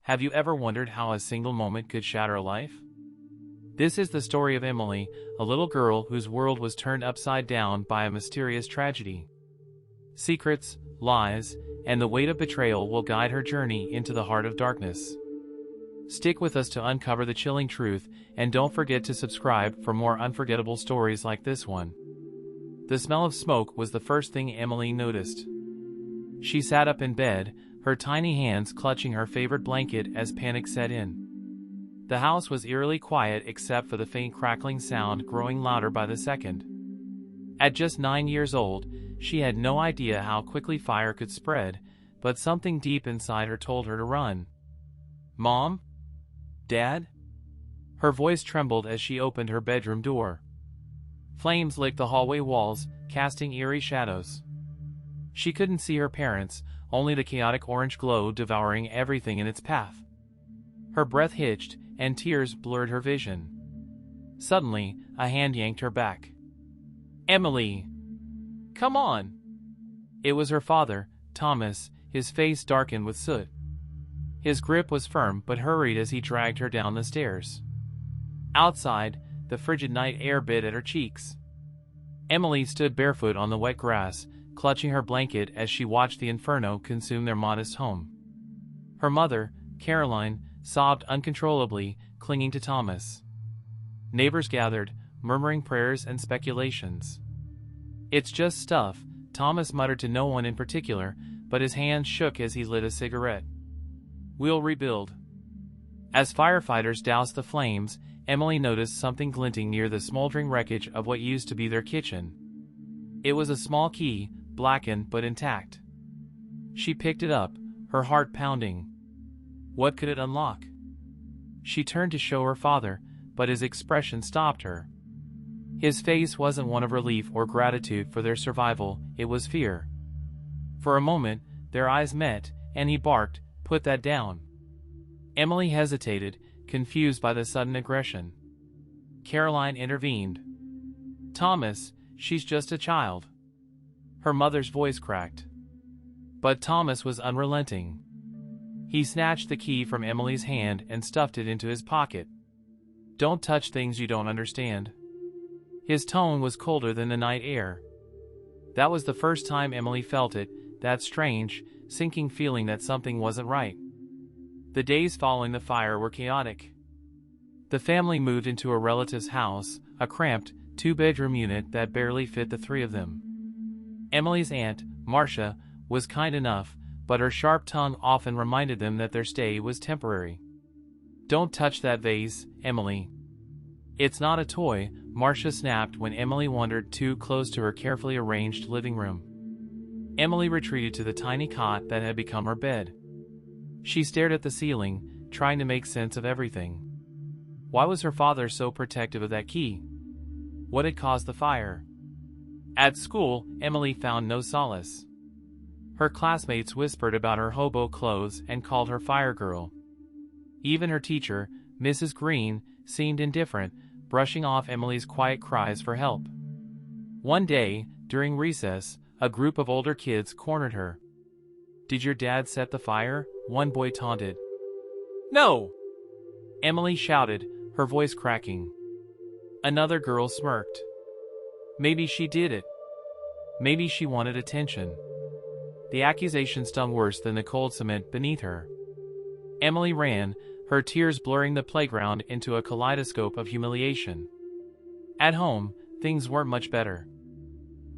Have you ever wondered how a single moment could shatter a life? This is the story of Emily, a little girl whose world was turned upside down by a mysterious tragedy. Secrets, lies, and the weight of betrayal will guide her journey into the heart of darkness. Stick with us to uncover the chilling truth, and don't forget to subscribe for more unforgettable stories like this one. The smell of smoke was the first thing Emily noticed. She sat up in bed, her tiny hands clutching her favorite blanket as panic set in. The house was eerily quiet except for the faint crackling sound growing louder by the second. At just 9 years old, she had no idea how quickly fire could spread, but something deep inside her told her to run. "Mom? Dad?" Her voice trembled as she opened her bedroom door. Flames licked the hallway walls, casting eerie shadows. She couldn't see her parents, only the chaotic orange glow devouring everything in its path. Her breath hitched, and tears blurred her vision. Suddenly, a hand yanked her back. "Emily! Come on!" It was her father, Thomas, his face darkened with soot. His grip was firm but hurried as he dragged her down the stairs. Outside, the frigid night air bit at her cheeks. Emily stood barefoot on the wet grass, clutching her blanket as she watched the inferno consume their modest home. Her mother, Caroline, sobbed uncontrollably, clinging to Thomas. Neighbors gathered, murmuring prayers and speculations. "It's just stuff," Thomas muttered to no one in particular, but his hands shook as he lit a cigarette. "We'll rebuild." As firefighters doused the flames, Emily noticed something glinting near the smoldering wreckage of what used to be their kitchen. It was a small key, blackened but intact. She picked it up, her heart pounding. What could it unlock? She turned to show her father, but his expression stopped her. His face wasn't one of relief or gratitude for their survival, it was fear. For a moment, their eyes met, and he barked, "Put that down." Emily hesitated, confused by the sudden aggression. Caroline intervened. "Thomas, she's just a child." Her mother's voice cracked. But Thomas was unrelenting. He snatched the key from Emily's hand and stuffed it into his pocket. "Don't touch things you don't understand." His tone was colder than the night air. That was the first time Emily felt it, that strange, sinking feeling that something wasn't right. The days following the fire were chaotic. The family moved into a relative's house, a cramped, 2-bedroom unit that barely fit the three of them. Emily's aunt, Marcia, was kind enough, but her sharp tongue often reminded them that their stay was temporary. "Don't touch that vase, Emily." "It's not a toy," Marcia snapped when Emily wandered too close to her carefully arranged living room. Emily retreated to the tiny cot that had become her bed. She stared at the ceiling, trying to make sense of everything. Why was her father so protective of that key? What had caused the fire? At school, Emily found no solace. Her classmates whispered about her hobo clothes and called her fire girl. Even her teacher, Mrs. Green, seemed indifferent, brushing off Emily's quiet cries for help. One day, during recess, a group of older kids cornered her. "Did your dad set the fire?" one boy taunted. "No!" Emily shouted, her voice cracking. Another girl smirked. "Maybe she did it. Maybe she wanted attention." The accusation stung worse than the cold cement beneath her. Emily ran, her tears blurring the playground into a kaleidoscope of humiliation. At home, things weren't much better.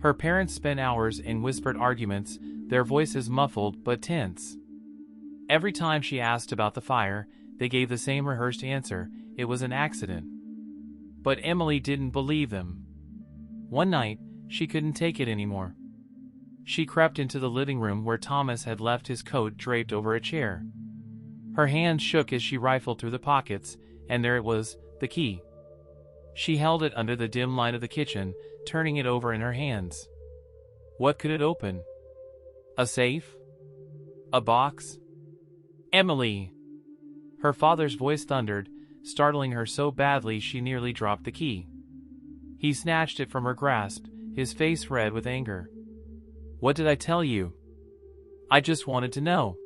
Her parents spent hours in whispered arguments, their voices muffled but tense. Every time she asked about the fire, they gave the same rehearsed answer: it was an accident. But Emily didn't believe them. One night, she couldn't take it anymore. She crept into the living room where Thomas had left his coat draped over a chair. Her hands shook as she rifled through the pockets, and there it was, the key. She held it under the dim light of the kitchen, turning it over in her hands. What could it open? A safe? A box? "Emily!" Her father's voice thundered, startling her so badly she nearly dropped the key. He snatched it from her grasp, his face red with anger. "What did I tell you? I just wanted to know."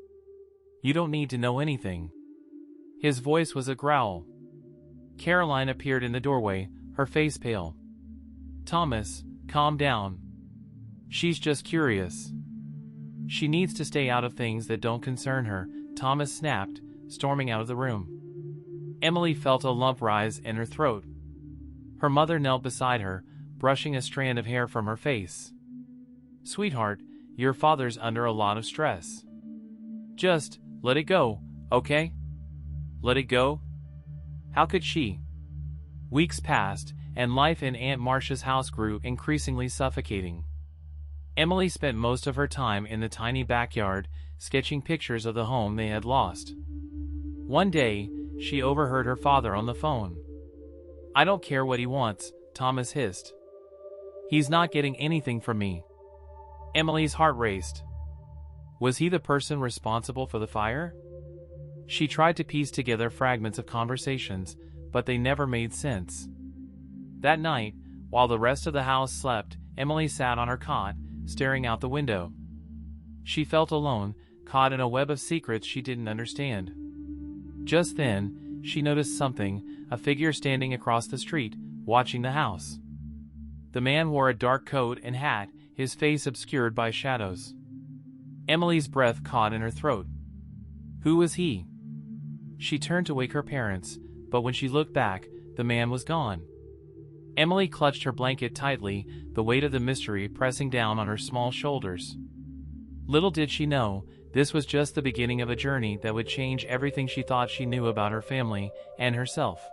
"You don't need to know anything." His voice was a growl. Caroline appeared in the doorway, her face pale. "Thomas, calm down. She's just curious. She needs to stay out of things that don't concern her," Thomas snapped, storming out of the room. Emily felt a lump rise in her throat. Her mother knelt beside her, brushing a strand of hair from her face. "Sweetheart, your father's under a lot of stress. Just let it go, okay? Let it go?" How could she? Weeks passed, and life in Aunt Marcia's house grew increasingly suffocating. Emily spent most of her time in the tiny backyard, sketching pictures of the home they had lost. One day, she overheard her father on the phone. "I don't care what he wants," Thomas hissed. "He's not getting anything from me." Emily's heart raced. Was he the person responsible for the fire? She tried to piece together fragments of conversations, but they never made sense. That night, while the rest of the house slept, Emily sat on her cot, staring out the window. She felt alone, caught in a web of secrets she didn't understand. Just then, she noticed something, a figure standing across the street, watching the house. The man wore a dark coat and hat, his face obscured by shadows. Emily's breath caught in her throat. Who was he? She turned to wake her parents, but when she looked back, the man was gone. Emily clutched her blanket tightly, the weight of the mystery pressing down on her small shoulders. Little did she know, this was just the beginning of a journey that would change everything she thought she knew about her family and herself.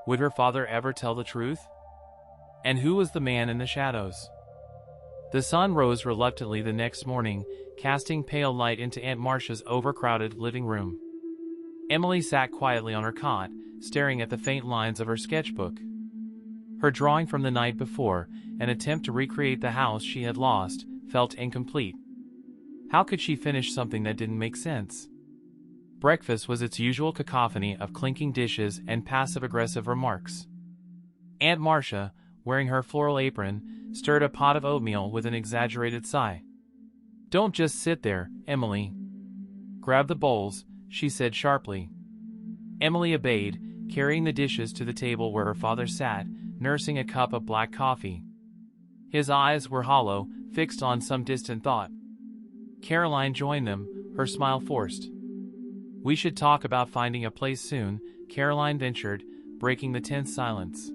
Would her father ever tell the truth? And who was the man in the shadows? The sun rose reluctantly the next morning, casting pale light into Aunt Marcia's overcrowded living room. Emily sat quietly on her cot, staring at the faint lines of her sketchbook. Her drawing from the night before, an attempt to recreate the house she had lost, felt incomplete. How could she finish something that didn't make sense? Breakfast was its usual cacophony of clinking dishes and passive-aggressive remarks. Aunt Marcia, wearing her floral apron, stirred a pot of oatmeal with an exaggerated sigh. "Don't just sit there, Emily. Grab the bowls," she said sharply. Emily obeyed, carrying the dishes to the table where her father sat, nursing a cup of black coffee. His eyes were hollow, fixed on some distant thought. Caroline joined them, her smile forced. "We should talk about finding a place soon," Caroline ventured, breaking the tense silence.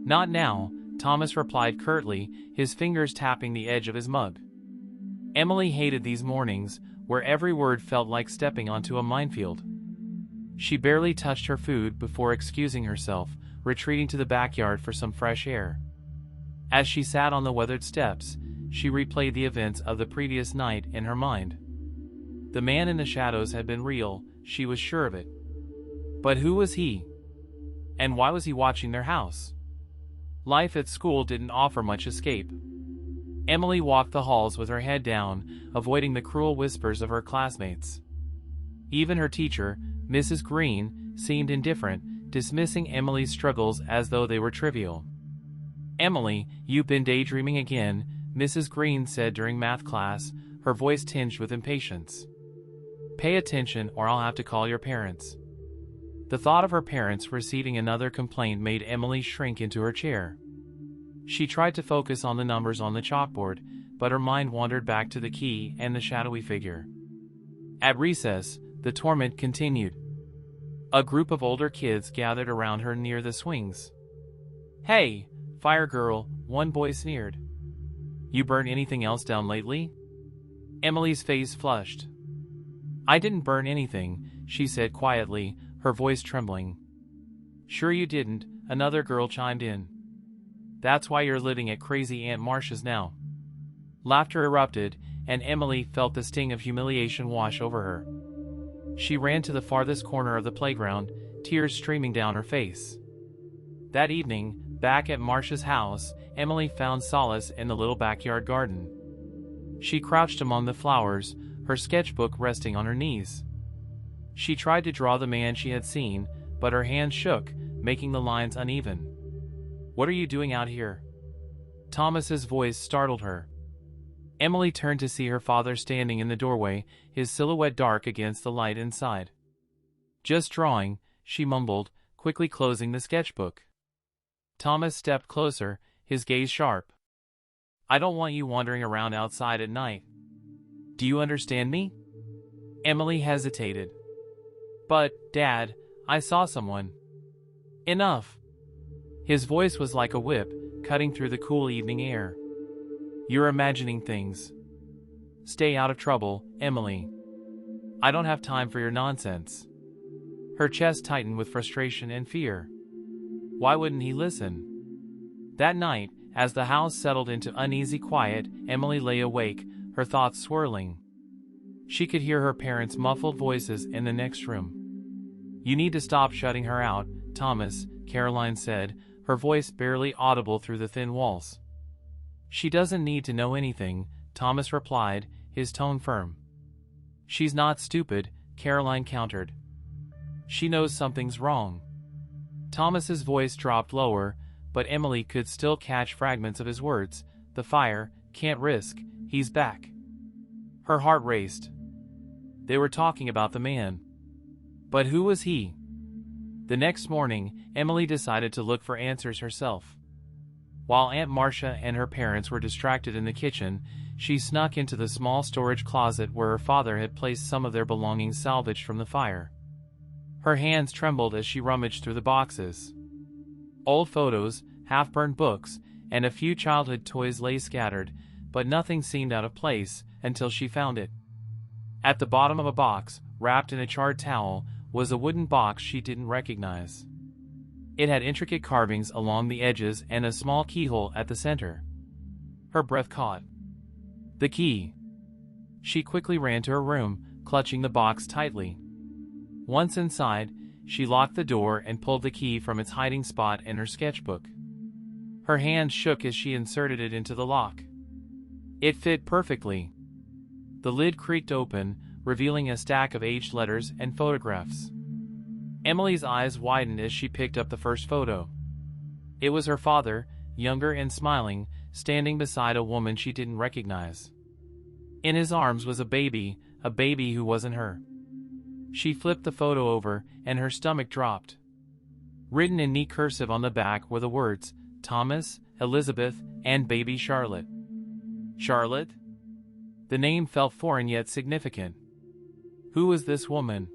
"Not now," Thomas replied curtly, his fingers tapping the edge of his mug. Emily hated these mornings, where every word felt like stepping onto a minefield. She barely touched her food before excusing herself, retreating to the backyard for some fresh air. As she sat on the weathered steps, she replayed the events of the previous night in her mind. The man in the shadows had been real, she was sure of it. But who was he? And why was he watching their house? Life at school didn't offer much escape. Emily walked the halls with her head down, avoiding the cruel whispers of her classmates. Even her teacher, Mrs. Green, seemed indifferent, dismissing Emily's struggles as though they were trivial. "Emily, you've been daydreaming again," Mrs. Green said during math class, her voice tinged with impatience. "Pay attention or I'll have to call your parents." The thought of her parents receiving another complaint made Emily shrink into her chair. She tried to focus on the numbers on the chalkboard, but her mind wandered back to the key and the shadowy figure. At recess, the torment continued. A group of older kids gathered around her near the swings. "Hey, fire girl," one boy sneered. "You burn anything else down lately?" Emily's face flushed. "I didn't burn anything," she said quietly, her voice trembling. "Sure you didn't," another girl chimed in. "That's why you're living at crazy Aunt Marcia's now." Laughter erupted, and Emily felt the sting of humiliation wash over her. She ran to the farthest corner of the playground, tears streaming down her face. That evening, back at Marcia's house, Emily found solace in the little backyard garden. She crouched among the flowers, her sketchbook resting on her knees. She tried to draw the man she had seen, but her hands shook, making the lines uneven. "What are you doing out here?" Thomas's voice startled her. Emily turned to see her father standing in the doorway, his silhouette dark against the light inside. Just drawing, she mumbled, quickly closing the sketchbook. Thomas stepped closer, his gaze sharp. I don't want you wandering around outside at night. Do you understand me? Emily hesitated. But, Dad, I saw someone. Enough. His voice was like a whip, cutting through the cool evening air. You're imagining things. Stay out of trouble, Emily. I don't have time for your nonsense. Her chest tightened with frustration and fear. Why wouldn't he listen? That night, as the house settled into uneasy quiet, Emily lay awake, her thoughts swirling. She could hear her parents' muffled voices in the next room. You need to stop shutting her out, Thomas, Caroline said, her voice barely audible through the thin walls. She doesn't need to know anything, Thomas replied, his tone firm. She's not stupid, Caroline countered. She knows something's wrong. Thomas's voice dropped lower, but Emily could still catch fragments of his words. The fire, can't risk, he's back. Her heart raced. They were talking about the man. But who was he? The next morning, Emily decided to look for answers herself. While Aunt Marcia and her parents were distracted in the kitchen, she snuck into the small storage closet where her father had placed some of their belongings salvaged from the fire. Her hands trembled as she rummaged through the boxes. Old photos, half-burned books, and a few childhood toys lay scattered, but nothing seemed out of place until she found it. At the bottom of a box, wrapped in a charred towel, was a wooden box she didn't recognize. It had intricate carvings along the edges and a small keyhole at the center. Her breath caught. The key. She quickly ran to her room, clutching the box tightly. Once inside, she locked the door and pulled the key from its hiding spot in her sketchbook. Her hands shook as she inserted it into the lock. It fit perfectly. The lid creaked open, revealing a stack of aged letters and photographs. Emily's eyes widened as she picked up the first photo. It was her father, younger and smiling, standing beside a woman she didn't recognize. In his arms was a baby who wasn't her. She flipped the photo over, and her stomach dropped. Written in neat cursive on the back were the words, Thomas, Elizabeth, and baby Charlotte. Charlotte? The name felt foreign yet significant. Who was this woman?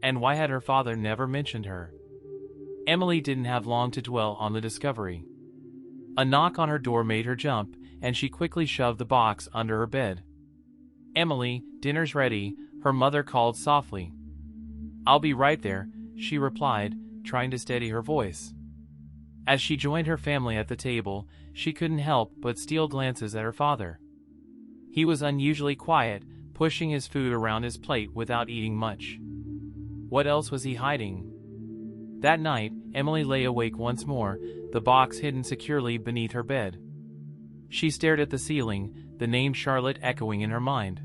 And why had her father never mentioned her? Emily didn't have long to dwell on the discovery. A knock on her door made her jump, and she quickly shoved the box under her bed. Emily, dinner's ready, her mother called softly. I'll be right there, she replied, trying to steady her voice. As she joined her family at the table, she couldn't help but steal glances at her father. He was unusually quiet, pushing his food around his plate without eating much. What else was he hiding? That night, Emily lay awake once more, the box hidden securely beneath her bed. She stared at the ceiling, the name Charlotte echoing in her mind.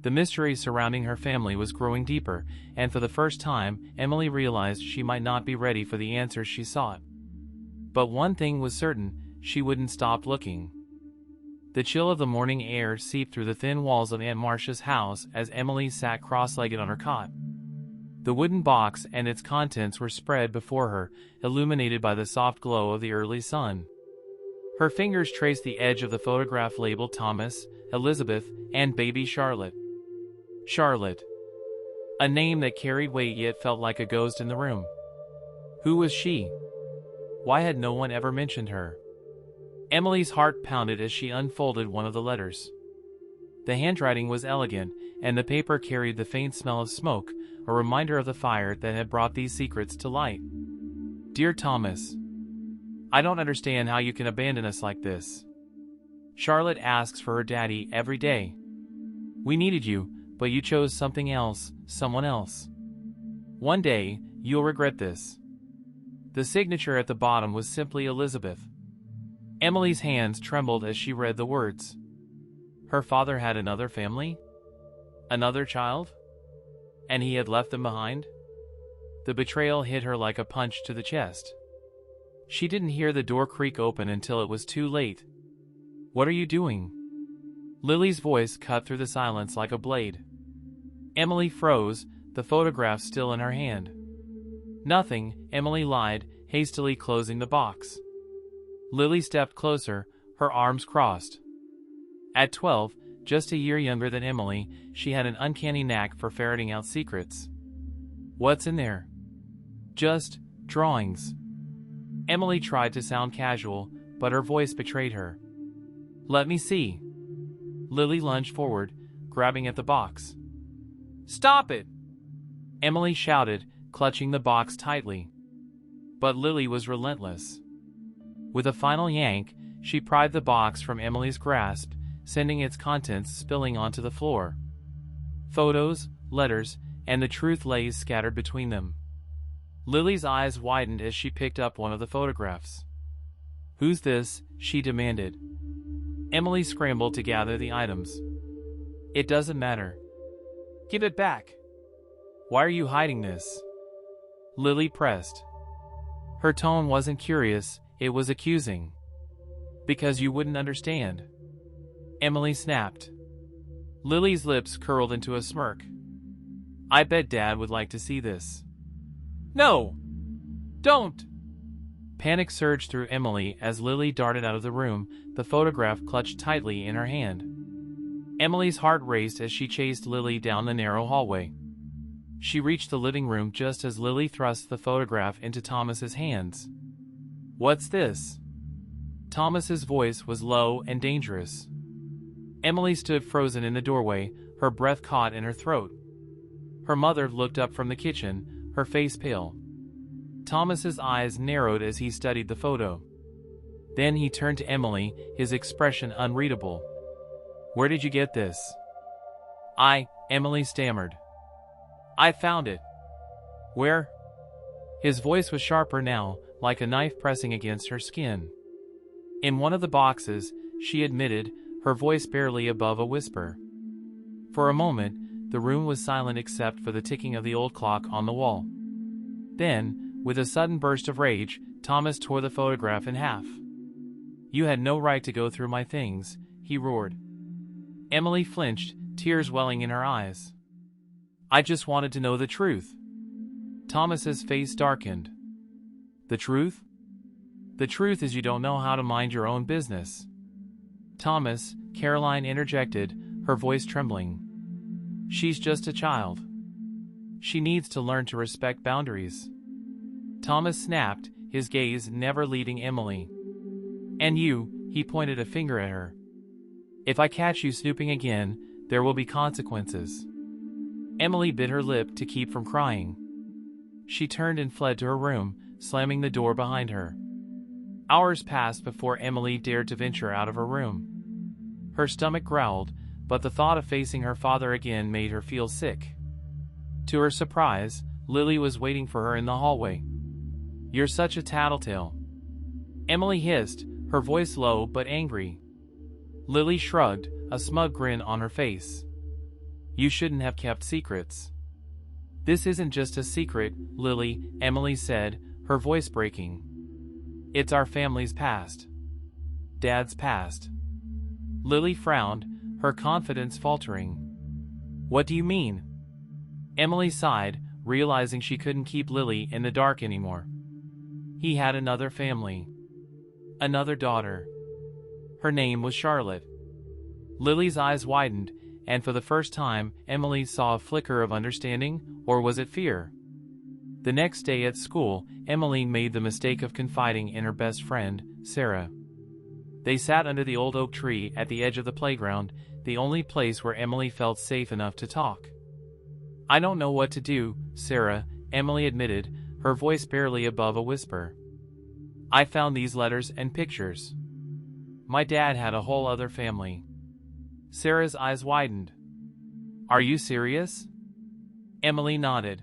The mystery surrounding her family was growing deeper, and for the first time, Emily realized she might not be ready for the answers she sought. But one thing was certain, she wouldn't stop looking. The chill of the morning air seeped through the thin walls of Aunt Marcia's house as Emily sat cross-legged on her cot. The wooden box and its contents were spread before her, illuminated by the soft glow of the early sun. Her fingers traced the edge of the photograph labeled Thomas, Elizabeth, and baby Charlotte. Charlotte. A name that carried weight yet felt like a ghost in the room. Who was she? Why had no one ever mentioned her? Emily's heart pounded as she unfolded one of the letters. The handwriting was elegant, and the paper carried the faint smell of smoke, a reminder of the fire that had brought these secrets to light. Dear Thomas, I don't understand how you can abandon us like this. Charlotte asks for her daddy every day. We needed you, but you chose something else, someone else. One day, you'll regret this. The signature at the bottom was simply Elizabeth. Emily's hands trembled as she read the words. Her father had another family? Another child? And he had left them behind? The betrayal hit her like a punch to the chest. She didn't hear the door creak open until it was too late. What are you doing? Lily's voice cut through the silence like a blade. Emily froze, the photograph still in her hand. Nothing, Emily lied, hastily closing the box. Lily stepped closer, her arms crossed. At 12, just a year younger than Emily, she had an uncanny knack for ferreting out secrets. What's in there? Just drawings. Emily tried to sound casual, but her voice betrayed her. Let me see. Lily lunged forward, grabbing at the box. Stop it! Emily shouted, clutching the box tightly. But Lily was relentless. With a final yank, she pried the box from Emily's grasp, sending its contents spilling onto the floor. Photos, letters, and the truth lay scattered between them. Lily's eyes widened as she picked up one of the photographs. Who's this? She demanded. Emily scrambled to gather the items. It doesn't matter. Give it back. Why are you hiding this? Lily pressed. Her tone wasn't curious, it was accusing. Because you wouldn't understand. Emily snapped. Lily's lips curled into a smirk. I bet Dad would like to see this. No! Don't! Panic surged through Emily as Lily darted out of the room, the photograph clutched tightly in her hand. Emily's heart raced as she chased Lily down the narrow hallway. She reached the living room just as Lily thrust the photograph into Thomas's hands. What's this? Thomas's voice was low and dangerous. Emily stood frozen in the doorway, her breath caught in her throat. Her mother looked up from the kitchen, her face pale. Thomas's eyes narrowed as he studied the photo. Then he turned to Emily, his expression unreadable. Where did you get this? Emily stammered. I found it. Where? His voice was sharper now, like a knife pressing against her skin. In one of the boxes, she admitted, her voice barely above a whisper. For a moment, the room was silent except for the ticking of the old clock on the wall. Then, with a sudden burst of rage, Thomas tore the photograph in half. You had no right to go through my things, he roared. Emily flinched, tears welling in her eyes. I just wanted to know the truth. Thomas's face darkened. The truth? The truth is you don't know how to mind your own business. Thomas, Caroline interjected, her voice trembling. She's just a child. She needs to learn to respect boundaries. Thomas snapped, his gaze never leaving Emily. And you, he pointed a finger at her. If I catch you snooping again, there will be consequences. Emily bit her lip to keep from crying. She turned and fled to her room, slamming the door behind her. Hours passed before Emily dared to venture out of her room. Her stomach growled, but the thought of facing her father again made her feel sick. To her surprise, Lily was waiting for her in the hallway. You're such a tattletale. Emily hissed, her voice low but angry. Lily shrugged, a smug grin on her face. You shouldn't have kept secrets. This isn't just a secret, Lily, Emily said, her voice breaking. It's our family's past. Dad's past. Lily frowned, her confidence faltering. What do you mean? Emily sighed, realizing she couldn't keep Lily in the dark anymore. He had another family. Another daughter. Her name was Charlotte. Lily's eyes widened, and for the first time, Emily saw a flicker of understanding, or was it fear? The next day at school, Emily made the mistake of confiding in her best friend, Sarah. They sat under the old oak tree at the edge of the playground, the only place where Emily felt safe enough to talk. I don't know what to do, Sarah, Emily admitted, her voice barely above a whisper. I found these letters and pictures. My dad had a whole other family. Sarah's eyes widened. Are you serious? Emily nodded.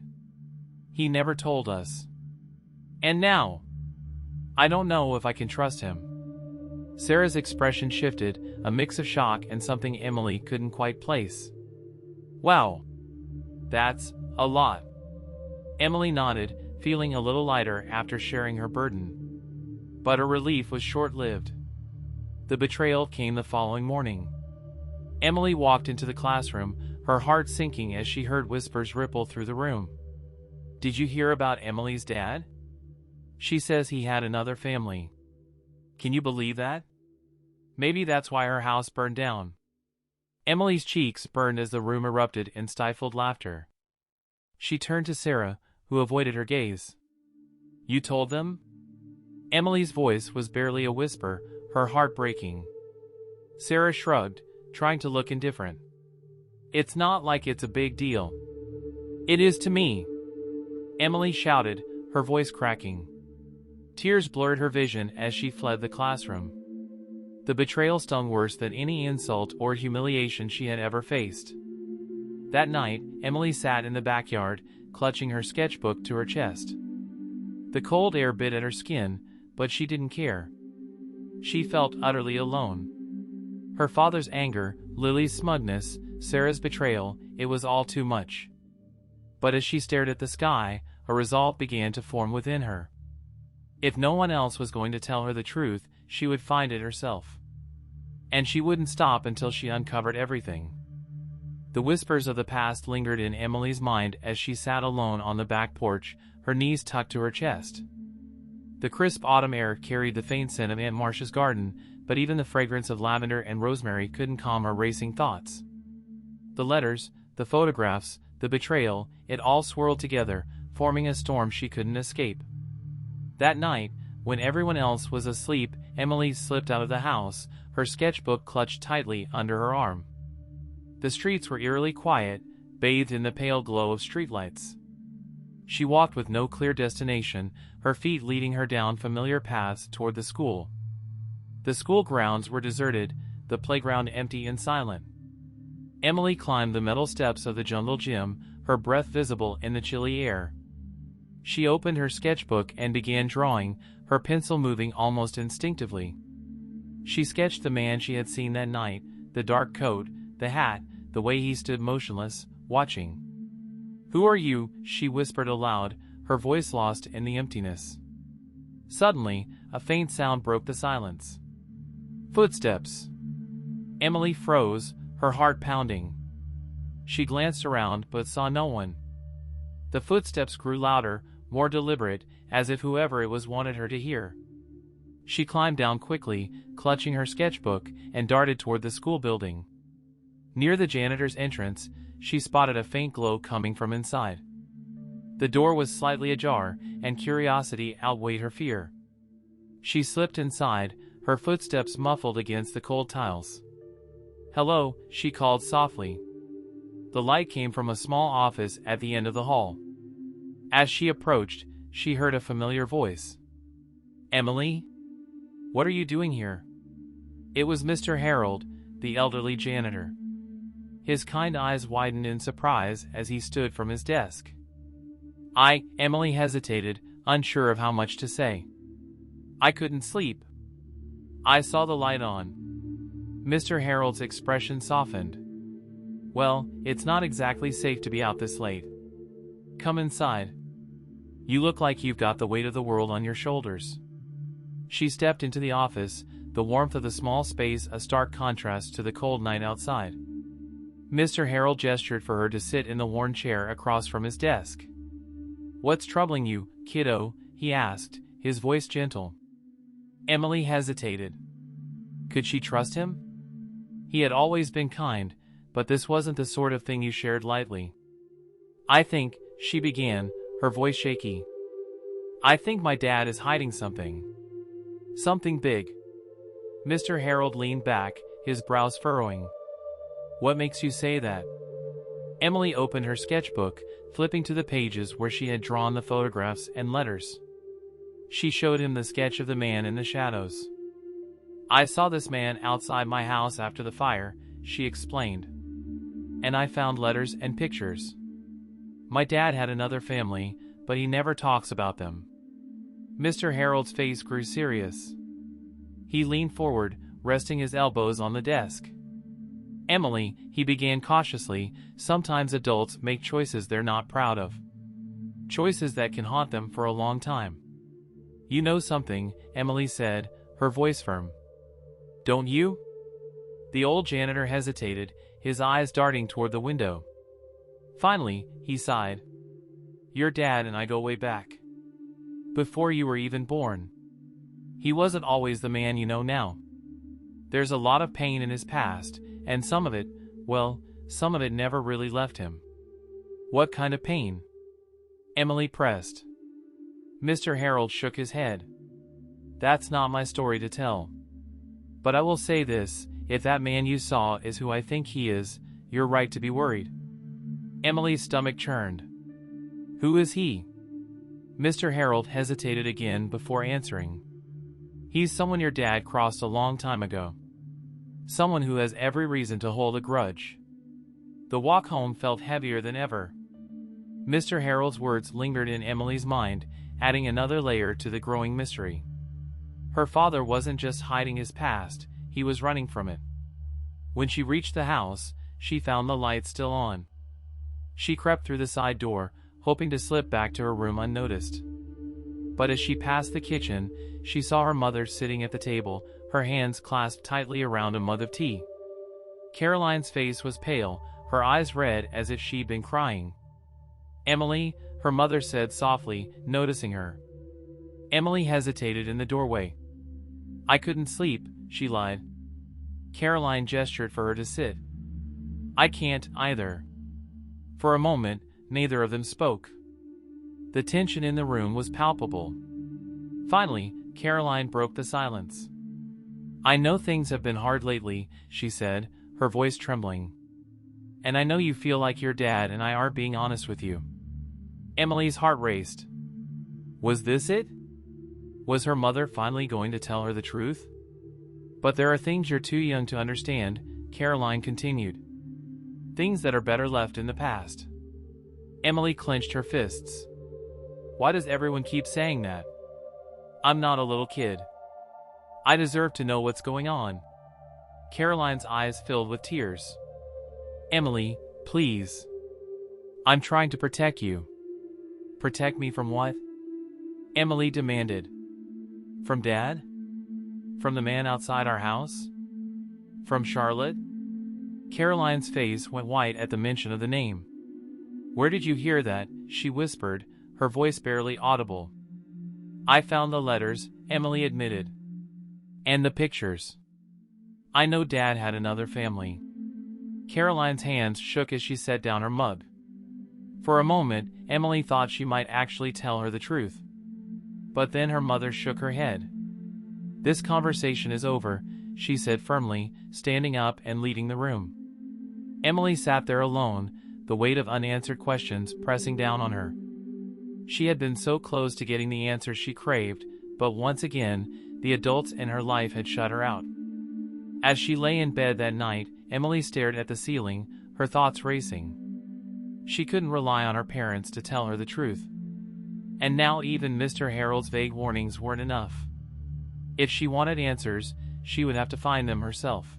He never told us. And now? I don't know if I can trust him. Sarah's expression shifted, a mix of shock and something Emily couldn't quite place. Wow. That's a lot. Emily nodded, feeling a little lighter after sharing her burden. But her relief was short-lived. The betrayal came the following morning. Emily walked into the classroom, her heart sinking as she heard whispers ripple through the room. "Did you hear about Emily's dad? She says he had another family. Can you believe that? Maybe that's why her house burned down." Emily's cheeks burned as the room erupted in stifled laughter. She turned to Sarah, who avoided her gaze. "You told them?" Emily's voice was barely a whisper, her heart breaking. Sarah shrugged, trying to look indifferent. "It's not like it's a big deal." "It is to me," Emily shouted, her voice cracking. Tears blurred her vision as she fled the classroom. The betrayal stung worse than any insult or humiliation she had ever faced. That night, Emily sat in the backyard, clutching her sketchbook to her chest. The cold air bit at her skin, but she didn't care. She felt utterly alone. Her father's anger, Lily's smugness, Sarah's betrayal, it was all too much. But as she stared at the sky, a resolve began to form within her. If no one else was going to tell her the truth, she would find it herself. And she wouldn't stop until she uncovered everything. The whispers of the past lingered in Emily's mind as she sat alone on the back porch, her knees tucked to her chest. The crisp autumn air carried the faint scent of Aunt Marcia's garden, but even the fragrance of lavender and rosemary couldn't calm her racing thoughts. The letters, the photographs, the betrayal, it all swirled together, forming a storm she couldn't escape. That night, when everyone else was asleep, Emily slipped out of the house, her sketchbook clutched tightly under her arm. The streets were eerily quiet, bathed in the pale glow of streetlights. She walked with no clear destination, her feet leading her down familiar paths toward the school. The school grounds were deserted, the playground empty and silent. Emily climbed the metal steps of the jungle gym, her breath visible in the chilly air. She opened her sketchbook and began drawing, her pencil moving almost instinctively. She sketched the man she had seen that night, the dark coat, the hat, the way he stood motionless, watching. "Who are you?" she whispered aloud, her voice lost in the emptiness. Suddenly, a faint sound broke the silence. Footsteps. Emily froze, her heart pounding. She glanced around but saw no one. The footsteps grew louder, more deliberate, as if whoever it was wanted her to hear. She climbed down quickly, clutching her sketchbook, and darted toward the school building. Near the janitor's entrance, she spotted a faint glow coming from inside. The door was slightly ajar, and curiosity outweighed her fear. She slipped inside, her footsteps muffled against the cold tiles. "Hello," she called softly. The light came from a small office at the end of the hall. As she approached, she heard a familiar voice. "Emily? What are you doing here?" It was Mr. Harold, the elderly janitor. His kind eyes widened in surprise as he stood from his desk. Emily hesitated, unsure of how much to say. "I couldn't sleep. I saw the light on." Mr. Harold's expression softened. "Well, it's not exactly safe to be out this late. Come inside. You look like you've got the weight of the world on your shoulders." She stepped into the office, the warmth of the small space a stark contrast to the cold night outside. Mr. Harold gestured for her to sit in the worn chair across from his desk. "What's troubling you, kiddo?" he asked, his voice gentle. Emily hesitated. Could she trust him? He had always been kind, but this wasn't the sort of thing you shared lightly. "I think," she began, her voice shaky. "I think my dad is hiding something. Something big." Mr. Harold leaned back, his brows furrowing. "What makes you say that?" Emily opened her sketchbook, flipping to the pages where she had drawn the photographs and letters. She showed him the sketch of the man in the shadows. "I saw this man outside my house after the fire," she explained. "And I found letters and pictures. My dad had another family, but he never talks about them." Mr. Harold's face grew serious. He leaned forward, resting his elbows on the desk. "Emily," he began cautiously, "sometimes adults make choices they're not proud of. Choices that can haunt them for a long time." "You know something," Emily said, her voice firm. "Don't you?" The old janitor hesitated, his eyes darting toward the window. Finally, he sighed. Your dad and I go way back. Before you were even born. He wasn't always the man you know now. There's a lot of pain in his past, and some of it, well, some of it never really left him. What kind of pain? Emily pressed. Mr. Harold shook his head. That's not my story to tell. But I will say this, if that man you saw is who I think he is, you're right to be worried. Emily's stomach churned. Who is he? Mr. Harold hesitated again before answering. He's someone your dad crossed a long time ago. Someone who has every reason to hold a grudge. The walk home felt heavier than ever. Mr. Harold's words lingered in Emily's mind, adding another layer to the growing mystery. Her father wasn't just hiding his past, he was running from it. When she reached the house, she found the lights still on. She crept through the side door, hoping to slip back to her room unnoticed. But as she passed the kitchen, she saw her mother sitting at the table, her hands clasped tightly around a mug of tea. Caroline's face was pale, her eyes red as if she'd been crying. Emily, her mother said softly, noticing her. Emily hesitated in the doorway. I couldn't sleep, she lied. Caroline gestured for her to sit. I can't either. For a moment, neither of them spoke. The tension in the room was palpable. Finally, Caroline broke the silence. I know things have been hard lately, she said, her voice trembling. And I know you feel like your dad and I aren't being honest with you. Emily's heart raced. Was this it? Was her mother finally going to tell her the truth? But there are things you're too young to understand, Caroline continued. Things that are better left in the past. Emily clenched her fists. Why does everyone keep saying that? I'm not a little kid. I deserve to know what's going on. Caroline's eyes filled with tears. Emily, please. I'm trying to protect you. Protect me from what? Emily demanded. From Dad? From the man outside our house? From Charlotte? Caroline's face went white at the mention of the name. Where did you hear that? She whispered, her voice barely audible. I found the letters, Emily admitted. And the pictures. I know Dad had another family. Caroline's hands shook as she set down her mug. For a moment, Emily thought she might actually tell her the truth. But then her mother shook her head. This conversation is over, she said firmly, standing up and leaving the room. Emily sat there alone, the weight of unanswered questions pressing down on her. She had been so close to getting the answers she craved, but once again, the adults in her life had shut her out. As she lay in bed that night, Emily stared at the ceiling, her thoughts racing. She couldn't rely on her parents to tell her the truth. And now even Mr. Harold's vague warnings weren't enough. If she wanted answers, she would have to find them herself.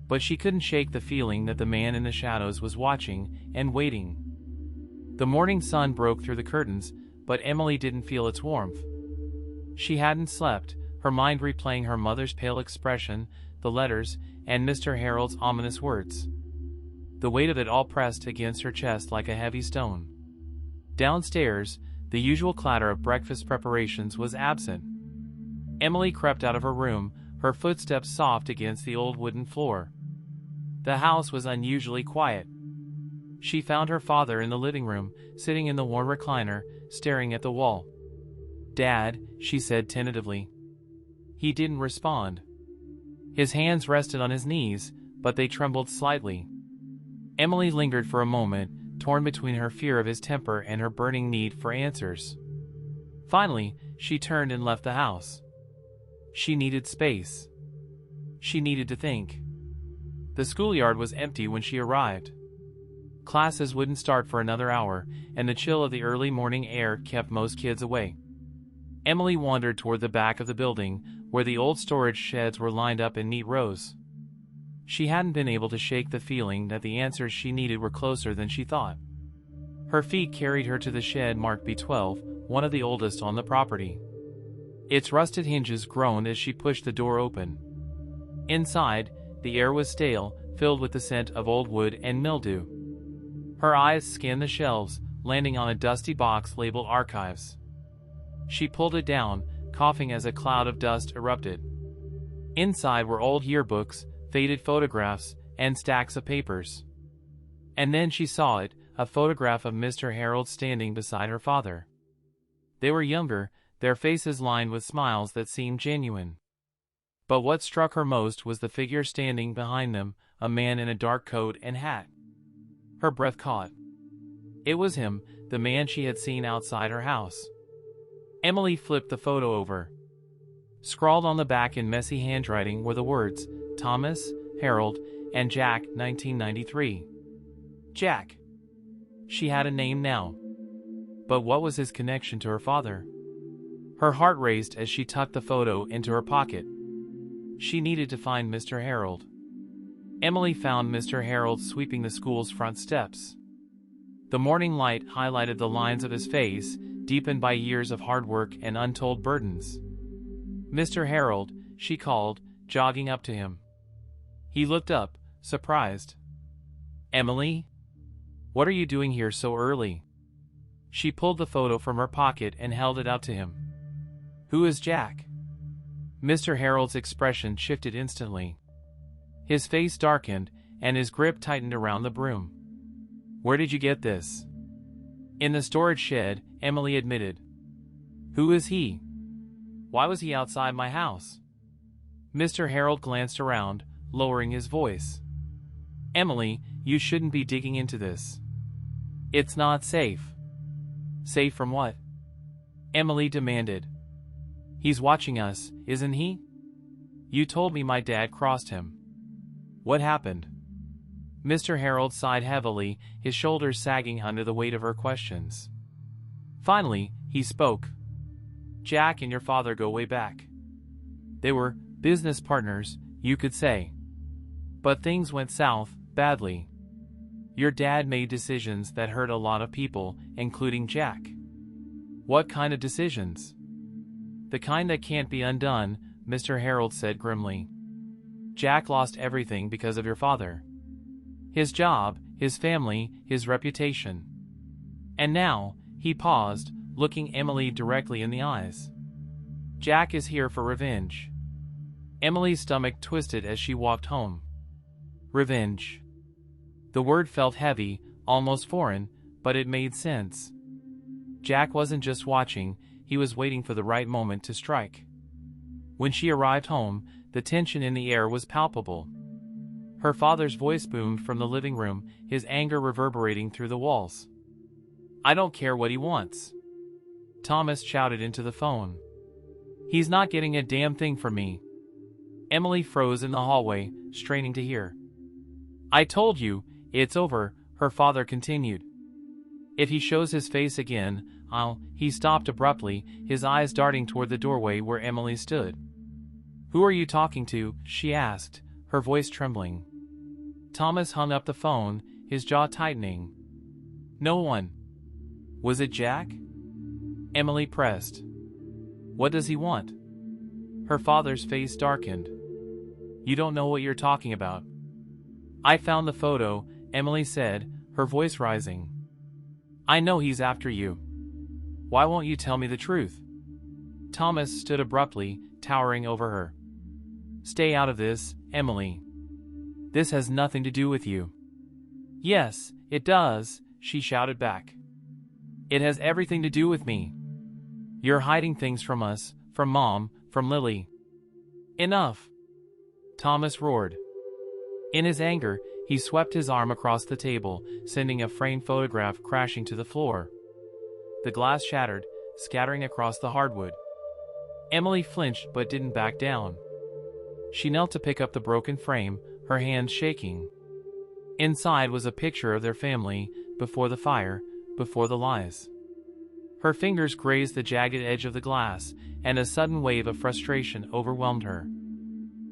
But she couldn't shake the feeling that the man in the shadows was watching and waiting. The morning sun broke through the curtains, but Emily didn't feel its warmth. She hadn't slept, her mind replaying her mother's pale expression, the letters, and Mr. Harold's ominous words. The weight of it all pressed against her chest like a heavy stone. Downstairs, the usual clatter of breakfast preparations was absent. Emily crept out of her room, her footsteps soft against the old wooden floor. The house was unusually quiet. She found her father in the living room, sitting in the worn recliner, staring at the wall. Dad, she said tentatively. He didn't respond. His hands rested on his knees, but they trembled slightly. Emily lingered for a moment, torn between her fear of his temper and her burning need for answers. Finally, she turned and left the house. She needed space. She needed to think. The schoolyard was empty when she arrived. Classes wouldn't start for another hour, and the chill of the early morning air kept most kids away. Emily wandered toward the back of the building, where the old storage sheds were lined up in neat rows. She hadn't been able to shake the feeling that the answers she needed were closer than she thought. Her feet carried her to the shed marked B12, one of the oldest on the property. Its rusted hinges groaned as she pushed the door open. Inside, the air was stale, filled with the scent of old wood and mildew. Her eyes scanned the shelves, landing on a dusty box labeled Archives. She pulled it down, coughing as a cloud of dust erupted. Inside were old yearbooks, faded photographs, and stacks of papers. And then she saw it, a photograph of Mr. Harold standing beside her father. They were younger, their faces lined with smiles that seemed genuine. But what struck her most was the figure standing behind them, a man in a dark coat and hat. Her breath caught. It was him, the man she had seen outside her house. Emily flipped the photo over. Scrawled on the back in messy handwriting were the words, Thomas, Harold, and Jack, 1993. Jack. She had a name now. But what was his connection to her father? Her heart raced as she tucked the photo into her pocket. She needed to find Mr. Harold. Emily found Mr. Harold sweeping the school's front steps. The morning light highlighted the lines of his face, deepened by years of hard work and untold burdens. Mr. Harold, she called, jogging up to him. He looked up, surprised. Emily? What are you doing here so early? She pulled the photo from her pocket and held it out to him. Who is Jack? Mr. Harold's expression shifted instantly. His face darkened, and his grip tightened around the broom. Where did you get this? In the storage shed, Emily admitted. Who is he? Why was he outside my house? Mr. Harold glanced around, lowering his voice. Emily, you shouldn't be digging into this. It's not safe. Safe from what? Emily demanded. He's watching us, isn't he? You told me my dad crossed him. What happened? Mr. Harold sighed heavily, his shoulders sagging under the weight of her questions. Finally, he spoke. Jack and your father go way back. They were business partners, you could say. But things went south, badly. Your dad made decisions that hurt a lot of people, including Jack. What kind of decisions? The kind that can't be undone, Mr. Harold said grimly. Jack lost everything because of your father. His job, his family, his reputation. And now, he paused, looking Emily directly in the eyes. Jack is here for revenge. Emily's stomach twisted as she walked home. Revenge. The word felt heavy, almost foreign, but it made sense. Jack wasn't just watching, he was waiting for the right moment to strike. When she arrived home, the tension in the air was palpable. Her father's voice boomed from the living room, his anger reverberating through the walls. I don't care what he wants. Thomas shouted into the phone. He's not getting a damn thing from me. Emily froze in the hallway, straining to hear. I told you, it's over, her father continued. If he shows his face again, He stopped abruptly, his eyes darting toward the doorway where Emily stood. Who are you talking to? She asked, her voice trembling. Thomas hung up the phone, his jaw tightening. No one. Was it Jack? Emily pressed. What does he want? Her father's face darkened. You don't know what you're talking about. I found the photo, Emily said, her voice rising. I know he's after you. Why won't you tell me the truth? Thomas stood abruptly, towering over her. Stay out of this, Emily. This has nothing to do with you. Yes, it does, she shouted back. It has everything to do with me. You're hiding things from us, from Mom, from Lily. Enough! Thomas roared. In his anger, he swept his arm across the table, sending a framed photograph crashing to the floor. The glass shattered, scattering across the hardwood. Emily flinched but didn't back down. She knelt to pick up the broken frame, her hands shaking. Inside was a picture of their family, before the fire, before the lies. Her fingers grazed the jagged edge of the glass, and a sudden wave of frustration overwhelmed her.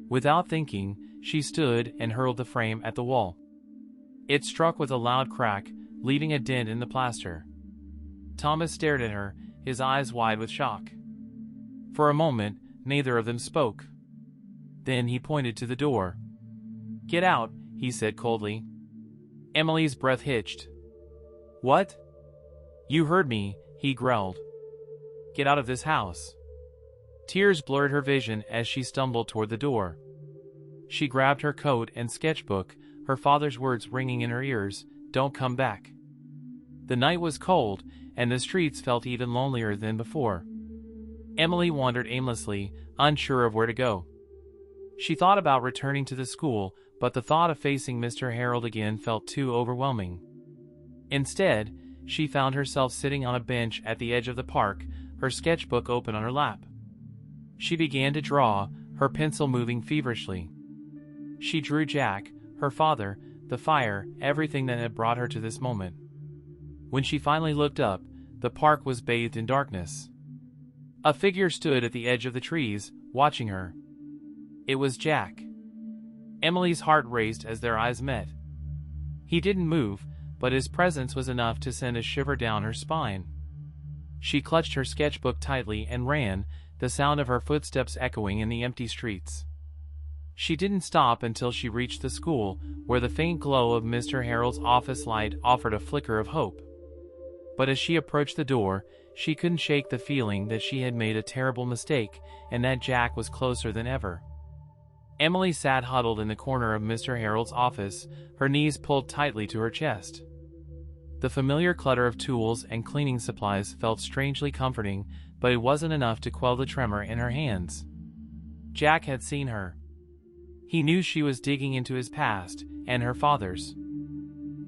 Without thinking, she stood and hurled the frame at the wall. It struck with a loud crack, leaving a dent in the plaster. Thomas stared at her, his eyes wide with shock. For a moment, neither of them spoke. Then he pointed to the door. Get out, he said coldly. Emily's breath hitched. What? You heard me, he growled. Get out of this house. Tears blurred her vision as she stumbled toward the door. She grabbed her coat and sketchbook, her father's words ringing in her ears, "Don't come back." The night was cold, and the streets felt even lonelier than before. Emily wandered aimlessly, unsure of where to go. She thought about returning to the school, but the thought of facing Mr. Harold again felt too overwhelming. Instead, she found herself sitting on a bench at the edge of the park, her sketchbook open on her lap. She began to draw, her pencil moving feverishly. She drew Jack, her father, the fire, everything that had brought her to this moment. When she finally looked up, the park was bathed in darkness. A figure stood at the edge of the trees, watching her. It was Jack. Emily's heart raced as their eyes met. He didn't move, but his presence was enough to send a shiver down her spine. She clutched her sketchbook tightly and ran, the sound of her footsteps echoing in the empty streets. She didn't stop until she reached the school, where the faint glow of Mr. Harold's office light offered a flicker of hope. But as she approached the door, she couldn't shake the feeling that she had made a terrible mistake, and that Jack was closer than ever. Emily sat huddled in the corner of Mr. Harold's office, her knees pulled tightly to her chest. The familiar clutter of tools and cleaning supplies felt strangely comforting, but it wasn't enough to quell the tremor in her hands. Jack had seen her. He knew she was digging into his past, and her father's.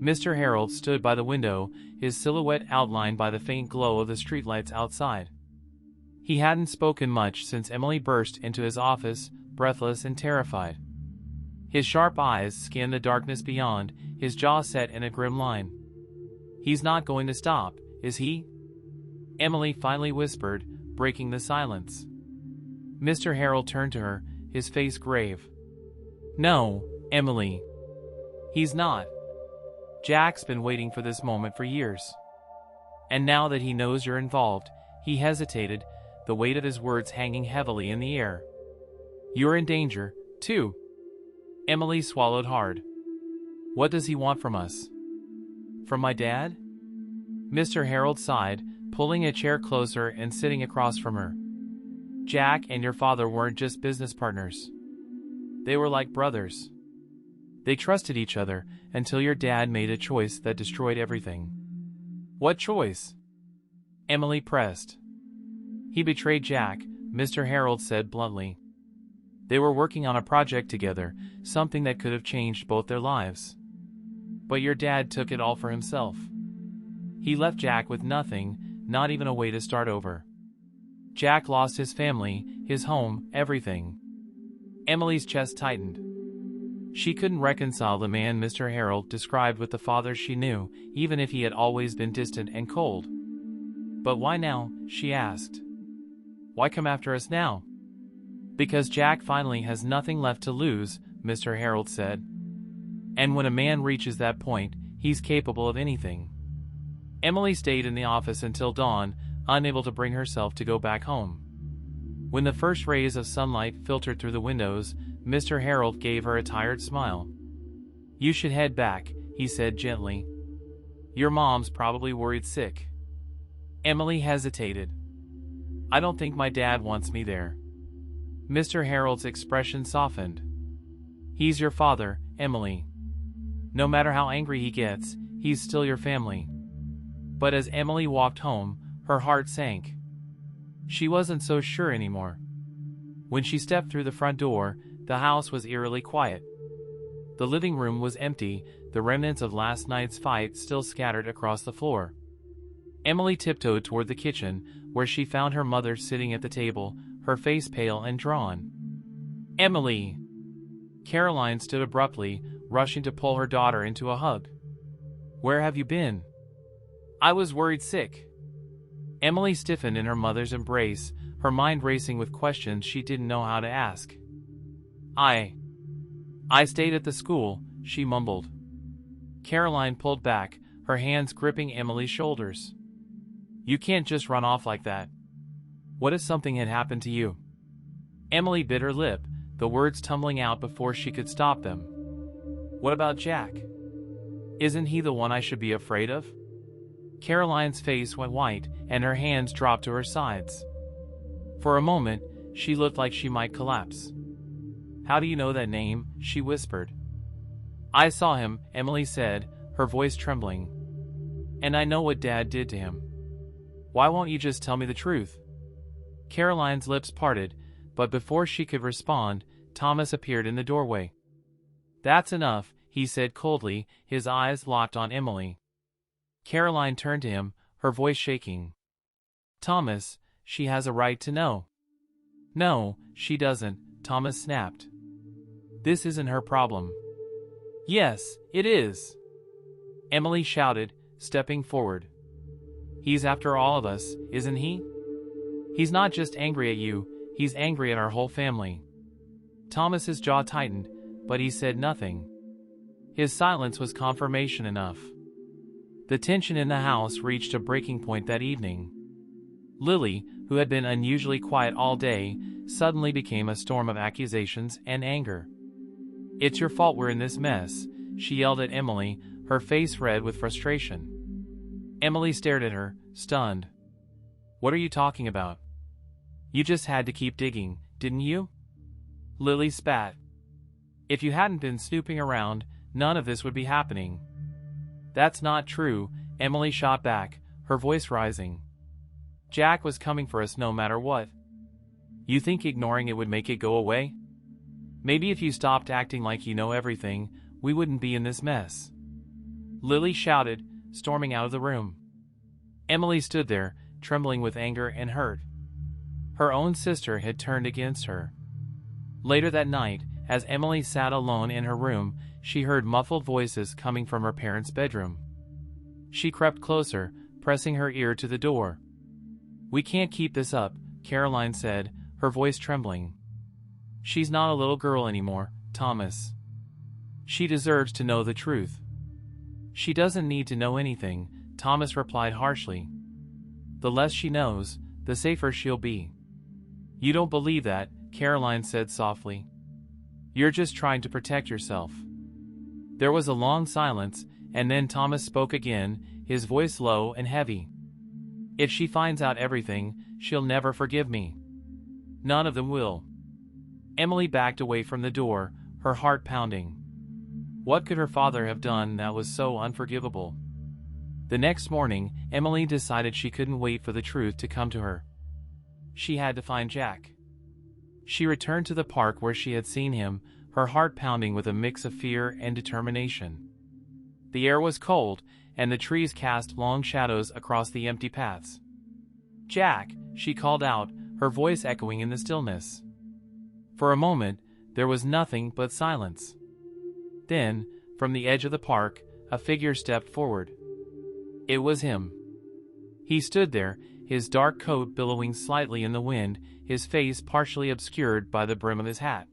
Mr. Harold stood by the window, his silhouette outlined by the faint glow of the streetlights outside. He hadn't spoken much since Emily burst into his office, breathless and terrified. His sharp eyes scanned the darkness beyond, his jaw set in a grim line. He's not going to stop, is he? Emily finally whispered, breaking the silence. Mr. Harold turned to her, his face grave. No, Emily. He's not. Jack's been waiting for this moment for years. And now that he knows you're involved, he hesitated, the weight of his words hanging heavily in the air. You're in danger, too. Emily swallowed hard. What does he want from us? From my dad? Mr. Harold sighed, pulling a chair closer and sitting across from her. Jack and your father weren't just business partners. They were like brothers. They trusted each other until your dad made a choice that destroyed everything. What choice? Emily pressed. He betrayed Jack, Mr. Harold said bluntly. They were working on a project together, something that could have changed both their lives. But your dad took it all for himself. He left Jack with nothing, not even a way to start over. Jack lost his family, his home, everything. Emily's chest tightened. She couldn't reconcile the man Mr. Harold described with the father she knew, even if he had always been distant and cold. But why now? She asked. Why come after us now? Because Jack finally has nothing left to lose, Mr. Harold said. And when a man reaches that point, he's capable of anything. Emily stayed in the office until dawn, unable to bring herself to go back home. When the first rays of sunlight filtered through the windows, Mr. Harold gave her a tired smile. You should head back, he said gently. Your mom's probably worried sick. Emily hesitated. I don't think my dad wants me there. Mr. Harold's expression softened. He's your father, Emily. No matter how angry he gets, he's still your family. But as Emily walked home, her heart sank. She wasn't so sure anymore. When she stepped through the front door, the house was eerily quiet. The living room was empty, the remnants of last night's fight still scattered across the floor. Emily tiptoed toward the kitchen, where she found her mother sitting at the table, her face pale and drawn. Emily! Caroline stood abruptly, rushing to pull her daughter into a hug. Where have you been? I was worried sick. Emily stiffened in her mother's embrace, her mind racing with questions she didn't know how to ask. I stayed at the school, she mumbled. Caroline pulled back, her hands gripping Emily's shoulders. You can't just run off like that. What if something had happened to you? Emily bit her lip, the words tumbling out before she could stop them. What about Jack? Isn't he the one I should be afraid of? Caroline's face went white, and her hands dropped to her sides. For a moment, she looked like she might collapse. How do you know that name? She whispered. I saw him, Emily said, her voice trembling. And I know what Dad did to him. Why won't you just tell me the truth? Caroline's lips parted, but before she could respond, Thomas appeared in the doorway. That's enough, he said coldly, his eyes locked on Emily. Caroline turned to him, her voice shaking. Thomas, she has a right to know. No, she doesn't, Thomas snapped. This isn't her problem. Yes, it is. Emily shouted, stepping forward. He's after all of us, isn't he? He's not just angry at you, he's angry at our whole family. Thomas's jaw tightened, but he said nothing. His silence was confirmation enough. The tension in the house reached a breaking point that evening. Lily, who had been unusually quiet all day, suddenly became a storm of accusations and anger. It's your fault we're in this mess, she yelled at Emily, her face red with frustration. Emily stared at her, stunned. What are you talking about? You just had to keep digging, didn't you? Lily spat. If you hadn't been snooping around, none of this would be happening. That's not true, Emily shot back, her voice rising. Jack was coming for us no matter what. You think ignoring it would make it go away? Maybe if you stopped acting like you know everything, we wouldn't be in this mess. Lily shouted, storming out of the room. Emily stood there, trembling with anger and hurt. Her own sister had turned against her. Later that night, as Emily sat alone in her room, she heard muffled voices coming from her parents' bedroom. She crept closer, pressing her ear to the door. We can't keep this up, Caroline said, her voice trembling. She's not a little girl anymore, Thomas. She deserves to know the truth. She doesn't need to know anything, Thomas replied harshly. The less she knows, the safer she'll be. You don't believe that, Caroline said softly. You're just trying to protect yourself. There was a long silence, and then Thomas spoke again, his voice low and heavy. If she finds out everything, she'll never forgive me. None of them will. Emily backed away from the door, her heart pounding. What could her father have done that was so unforgivable? The next morning, Emily decided she couldn't wait for the truth to come to her. She had to find Jack. She returned to the park where she had seen him, her heart pounding with a mix of fear and determination. The air was cold, and the trees cast long shadows across the empty paths. Jack, she called out, her voice echoing in the stillness. For a moment, there was nothing but silence. Then, from the edge of the park, a figure stepped forward. It was him. He stood there, his dark coat billowing slightly in the wind, his face partially obscured by the brim of his hat.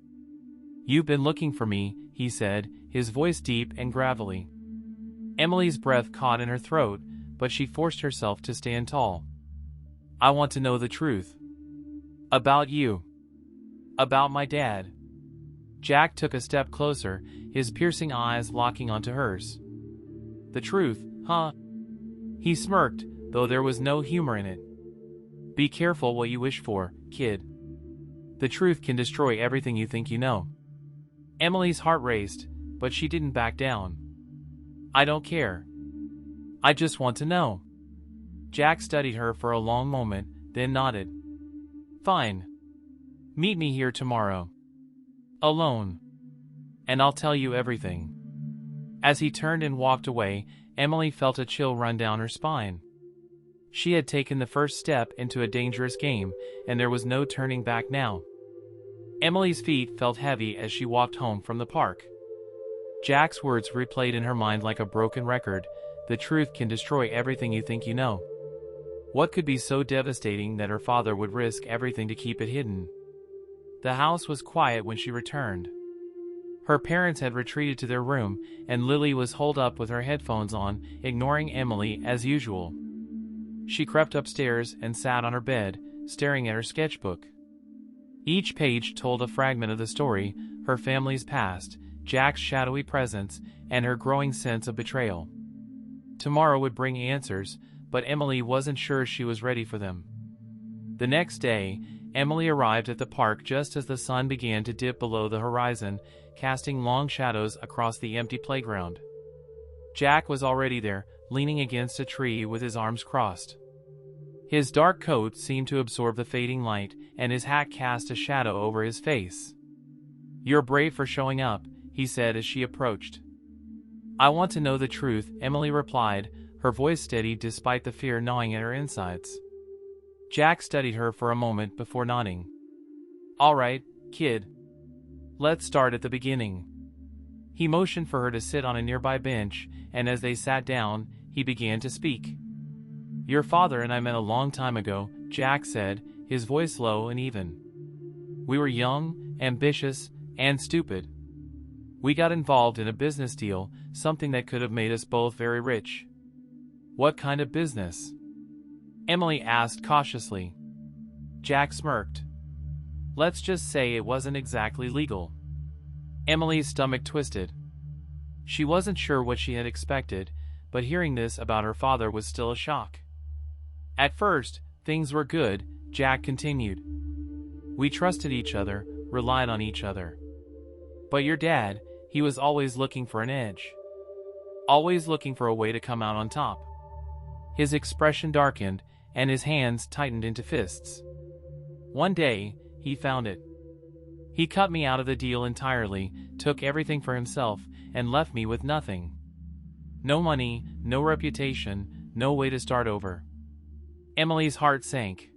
You've been looking for me, he said, his voice deep and gravelly. Emily's breath caught in her throat, but she forced herself to stand tall. I want to know the truth. About you. About my dad. Jack took a step closer, his piercing eyes locking onto hers. The truth, huh? He smirked, though there was no humor in it. Be careful what you wish for, kid. The truth can destroy everything you think you know. Emily's heart raced, but she didn't back down. I don't care. I just want to know. Jack studied her for a long moment, then nodded. Fine. Meet me here tomorrow. Alone. And I'll tell you everything. As he turned and walked away, Emily felt a chill run down her spine. She had taken the first step into a dangerous game, and there was no turning back now. Emily's feet felt heavy as she walked home from the park. Jack's words replayed in her mind like a broken record. The truth can destroy everything you think you know. What could be so devastating that her father would risk everything to keep it hidden? The house was quiet when she returned. Her parents had retreated to their room, and Lily was holed up with her headphones on, ignoring Emily as usual. She crept upstairs and sat on her bed, staring at her sketchbook. Each page told a fragment of the story, her family's past, Jack's shadowy presence, and her growing sense of betrayal. Tomorrow would bring answers, but Emily wasn't sure she was ready for them. The next day, Emily arrived at the park just as the sun began to dip below the horizon, casting long shadows across the empty playground. Jack was already there, leaning against a tree with his arms crossed. His dark coat seemed to absorb the fading light, and his hat cast a shadow over his face. "You're brave for showing up," he said as she approached. "I want to know the truth," Emily replied, her voice steady despite the fear gnawing at her insides. Jack studied her for a moment before nodding. "All right, kid. Let's start at the beginning." He motioned for her to sit on a nearby bench, and as they sat down, he began to speak. "Your father and I met a long time ago," Jack said, his voice low and even. "We were young, ambitious, and stupid. We got involved in a business deal, something that could have made us both very rich." "What kind of business?" Emily asked cautiously. Jack smirked. "Let's just say it wasn't exactly legal." Emily's stomach twisted. She wasn't sure what she had expected, but hearing this about her father was still a shock. "At first, things were good," Jack continued. "We trusted each other, relied on each other. But your dad, he was always looking for an edge. Always looking for a way to come out on top." His expression darkened, and his hands tightened into fists. "One day, he found it. He cut me out of the deal entirely, took everything for himself, and left me with nothing. No money, no reputation, no way to start over." Emily's heart sank.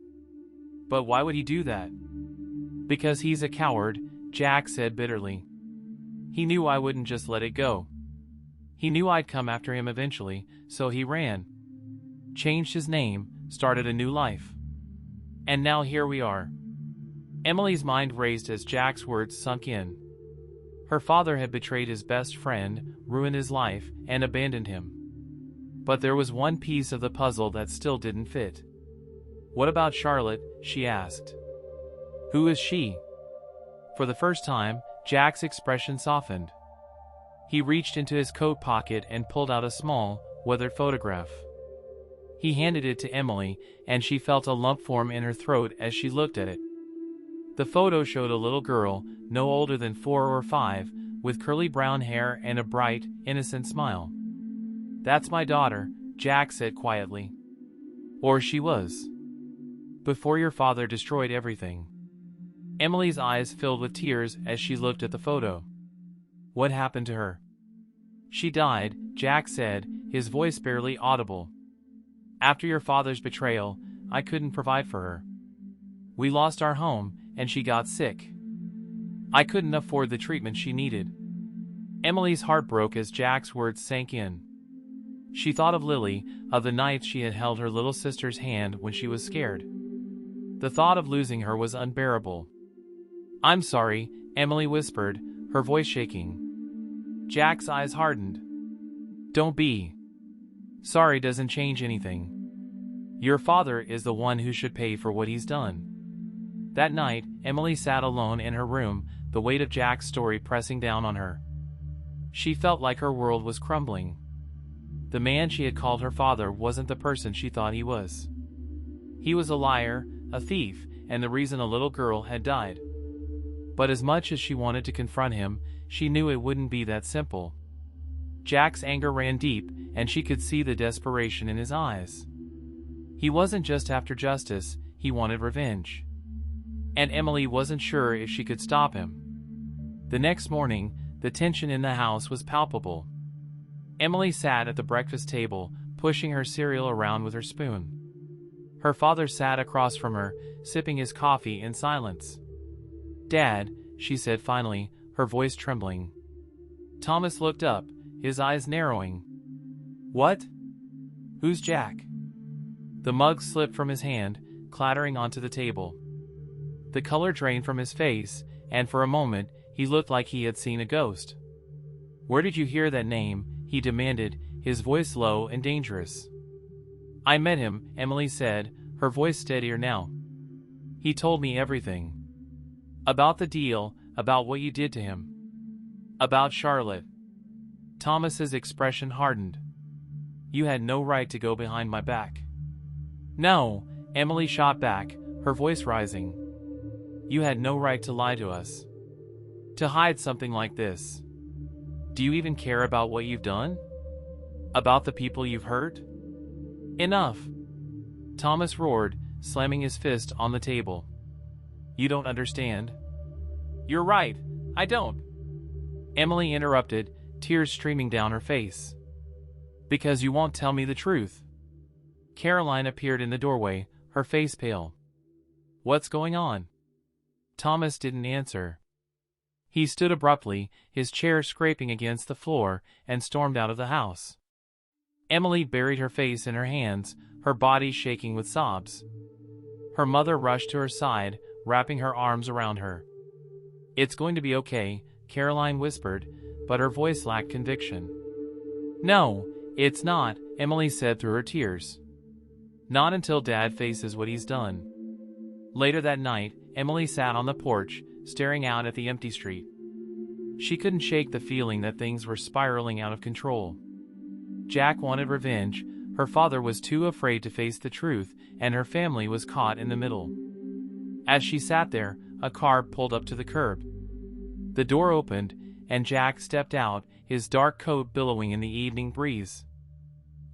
"But why would he do that?" "Because he's a coward," Jack said bitterly. "He knew I wouldn't just let it go. He knew I'd come after him eventually, so he ran. Changed his name, started a new life. And now here we are." Emily's mind raced as Jack's words sunk in. Her father had betrayed his best friend, ruined his life, and abandoned him. But there was one piece of the puzzle that still didn't fit. "What about Charlotte?" she asked. "Who is she?" For the first time, Jack's expression softened. He reached into his coat pocket and pulled out a small, weathered photograph. He handed it to Emily, and she felt a lump form in her throat as she looked at it. The photo showed a little girl, no older than 4 or 5, with curly brown hair and a bright, innocent smile. "That's my daughter," Jack said quietly. "Or she was. Before your father destroyed everything." Emily's eyes filled with tears as she looked at the photo. "What happened to her?" "She died," Jack said, his voice barely audible. "After your father's betrayal, I couldn't provide for her. We lost our home, and she got sick. I couldn't afford the treatment she needed." Emily's heart broke as Jack's words sank in. She thought of Lily, of the nights she had held her little sister's hand when she was scared. The thought of losing her was unbearable. "I'm sorry," Emily whispered, her voice shaking. Jack's eyes hardened. "Don't be. Sorry doesn't change anything. Your father is the one who should pay for what he's done." That night, Emily sat alone in her room, the weight of Jack's story pressing down on her. She felt like her world was crumbling. The man she had called her father wasn't the person she thought he was. He was a liar, a thief, and the reason a little girl had died. But as much as she wanted to confront him, she knew it wouldn't be that simple. Jack's anger ran deep, and she could see the desperation in his eyes. He wasn't just after justice, he wanted revenge. And Emily wasn't sure if she could stop him. The next morning, the tension in the house was palpable. Emily sat at the breakfast table, pushing her cereal around with her spoon. Her father sat across from her, sipping his coffee in silence. "Dad," she said finally, her voice trembling. Thomas looked up, his eyes narrowing. "What? Who's Jack?" The mug slipped from his hand, clattering onto the table. The color drained from his face, and for a moment, he looked like he had seen a ghost. "Where did you hear that name?" he demanded, his voice low and dangerous. "I met him," Emily said, her voice steadier now. "He told me everything. About the deal, about what you did to him." About Charlotte. Thomas's expression hardened. You had no right to go behind my back. No, Emily shot back, her voice rising. You had no right to lie to us. To hide something like this. Do you even care about what you've done? About the people you've hurt? Enough! Thomas roared, slamming his fist on the table. You don't understand. You're right, I don't. Emily interrupted, tears streaming down her face. Because you won't tell me the truth. Caroline appeared in the doorway, her face pale. What's going on? Thomas didn't answer. He stood abruptly, his chair scraping against the floor, and stormed out of the house. Emily buried her face in her hands, her body shaking with sobs. Her mother rushed to her side, wrapping her arms around her. It's going to be okay, Caroline whispered, but her voice lacked conviction. No, it's not, Emily said through her tears. Not until Dad faces what he's done. Later that night, Emily sat on the porch, staring out at the empty street. She couldn't shake the feeling that things were spiraling out of control. Jack wanted revenge, her father was too afraid to face the truth, and her family was caught in the middle. As she sat there, a car pulled up to the curb. The door opened, and Jack stepped out, his dark coat billowing in the evening breeze.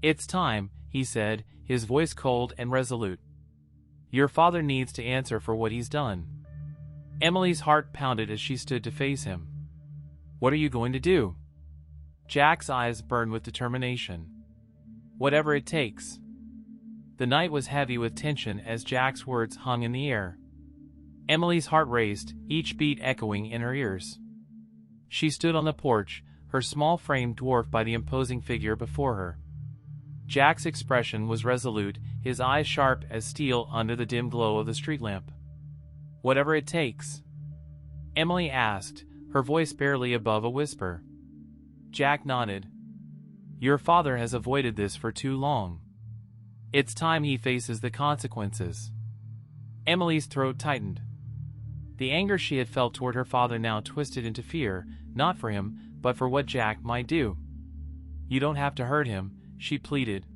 It's time, he said, his voice cold and resolute. Your father needs to answer for what he's done. Emily's heart pounded as she stood to face him. What are you going to do? Jack's eyes burned with determination. Whatever it takes. The night was heavy with tension as Jack's words hung in the air. Emily's heart raced, each beat echoing in her ears. She stood on the porch, her small frame dwarfed by the imposing figure before her. Jack's expression was resolute, his eyes sharp as steel under the dim glow of the street lamp. Whatever it takes? Emily asked, her voice barely above a whisper. Jack nodded. Your father has avoided this for too long. It's time he faces the consequences. Emily's throat tightened. The anger she had felt toward her father now twisted into fear, not for him, but for what Jack might do. You don't have to hurt him, she pleaded.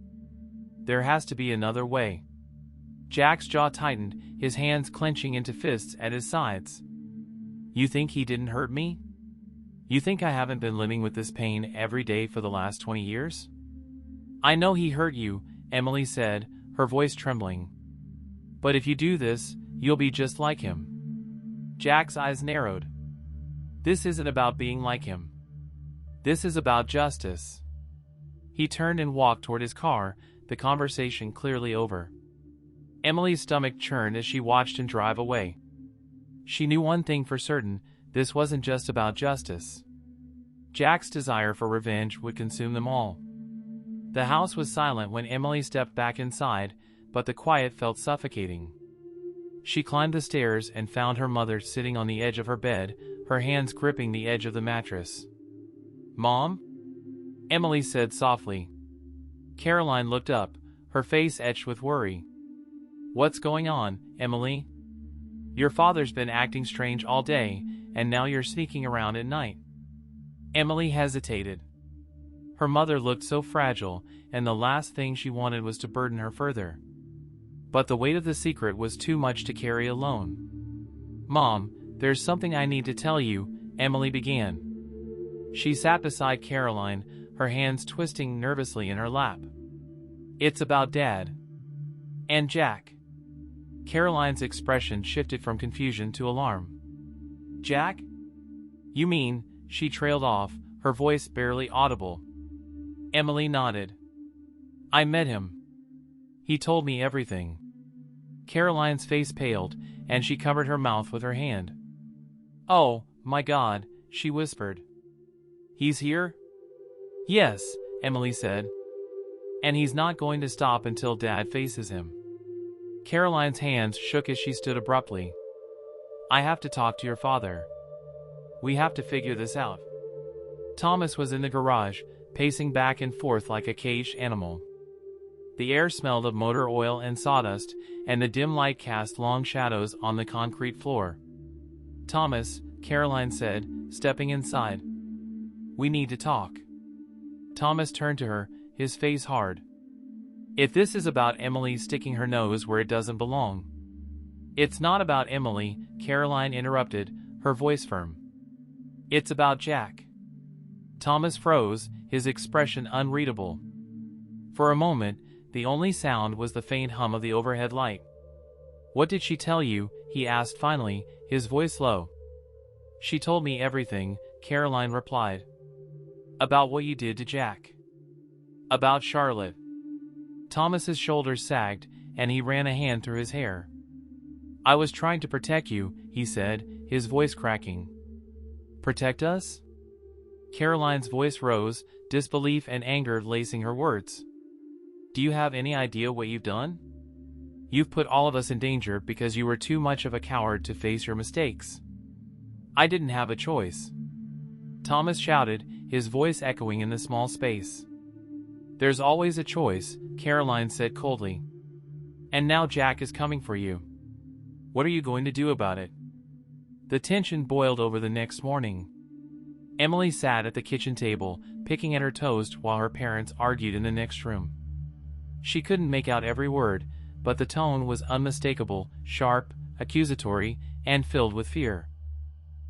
There has to be another way. Jack's jaw tightened, his hands clenching into fists at his sides. You think he didn't hurt me? You think I haven't been living with this pain every day for the last 20 years? I know he hurt you, Emily said, her voice trembling. But if you do this, you'll be just like him. Jack's eyes narrowed. This isn't about being like him. This is about justice. He turned and walked toward his car, the conversation clearly over. Emily's stomach churned as she watched him drive away. She knew one thing for certain, this wasn't just about justice. Jack's desire for revenge would consume them all. The house was silent when Emily stepped back inside, but the quiet felt suffocating. She climbed the stairs and found her mother sitting on the edge of her bed, her hands gripping the edge of the mattress. Mom? Emily said softly. Caroline looked up, her face etched with worry. What's going on, Emily? Your father's been acting strange all day, and now you're sneaking around at night. Emily hesitated. Her mother looked so fragile, and the last thing she wanted was to burden her further. But the weight of the secret was too much to carry alone. Mom, there's something I need to tell you, Emily began. She sat beside Caroline, her hands twisting nervously in her lap. It's about Dad. And Jack. Caroline's expression shifted from confusion to alarm. Jack? You mean, she trailed off, her voice barely audible. Emily nodded. I met him. He told me everything. Caroline's face paled, and she covered her mouth with her hand. Oh, my God, she whispered. He's here? Yes, Emily said. And he's not going to stop until Dad faces him. Caroline's hands shook as she stood abruptly. I have to talk to your father. We have to figure this out. Thomas was in the garage, pacing back and forth like a caged animal. The air smelled of motor oil and sawdust, and the dim light cast long shadows on the concrete floor. Thomas, Caroline said, stepping inside. We need to talk. Thomas turned to her, his face hard. If this is about Emily sticking her nose where it doesn't belong. It's not about Emily, Caroline interrupted, her voice firm. It's about Jack. Thomas froze, his expression unreadable. For a moment, the only sound was the faint hum of the overhead light. What did she tell you? He asked finally, his voice low. She told me everything, Caroline replied. About what you did to Jack. About Charlotte. Thomas's shoulders sagged, and he ran a hand through his hair. I was trying to protect you, he said, his voice cracking. Protect us? Caroline's voice rose, disbelief and anger lacing her words. Do you have any idea what you've done? You've put all of us in danger because you were too much of a coward to face your mistakes. I didn't have a choice. Thomas shouted, his voice echoing in the small space. There's always a choice, Caroline said coldly. And now Jack is coming for you. What are you going to do about it? The tension boiled over the next morning. Emily sat at the kitchen table, picking at her toast while her parents argued in the next room. She couldn't make out every word, but the tone was unmistakable, sharp, accusatory, and filled with fear.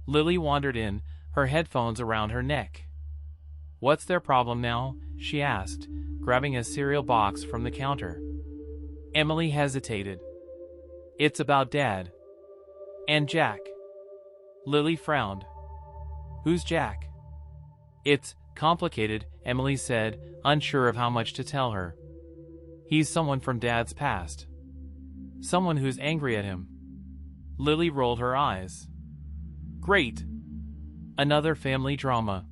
Lily wandered in, her headphones around her neck. What's their problem now? She asked, grabbing a cereal box from the counter. Emily hesitated. It's about Dad. And Jack. Lily frowned. Who's Jack? It's complicated, Emily said, unsure of how much to tell her. He's someone from Dad's past. Someone who's angry at him. Lily rolled her eyes. Great. Another family drama.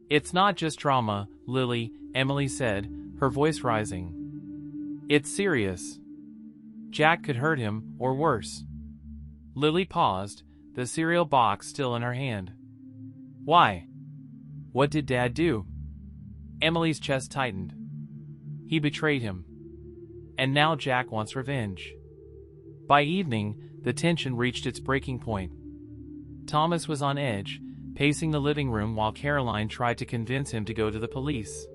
It's not just drama, Lily, Emily said, her voice rising. It's serious. Jack could hurt him, or worse. Lily paused, the cereal box still in her hand. Why? What did Dad do? Emily's chest tightened. He betrayed him. And now Jack wants revenge. By evening, the tension reached its breaking point. Thomas was on edge, pacing the living room while Caroline tried to convince him to go to the police.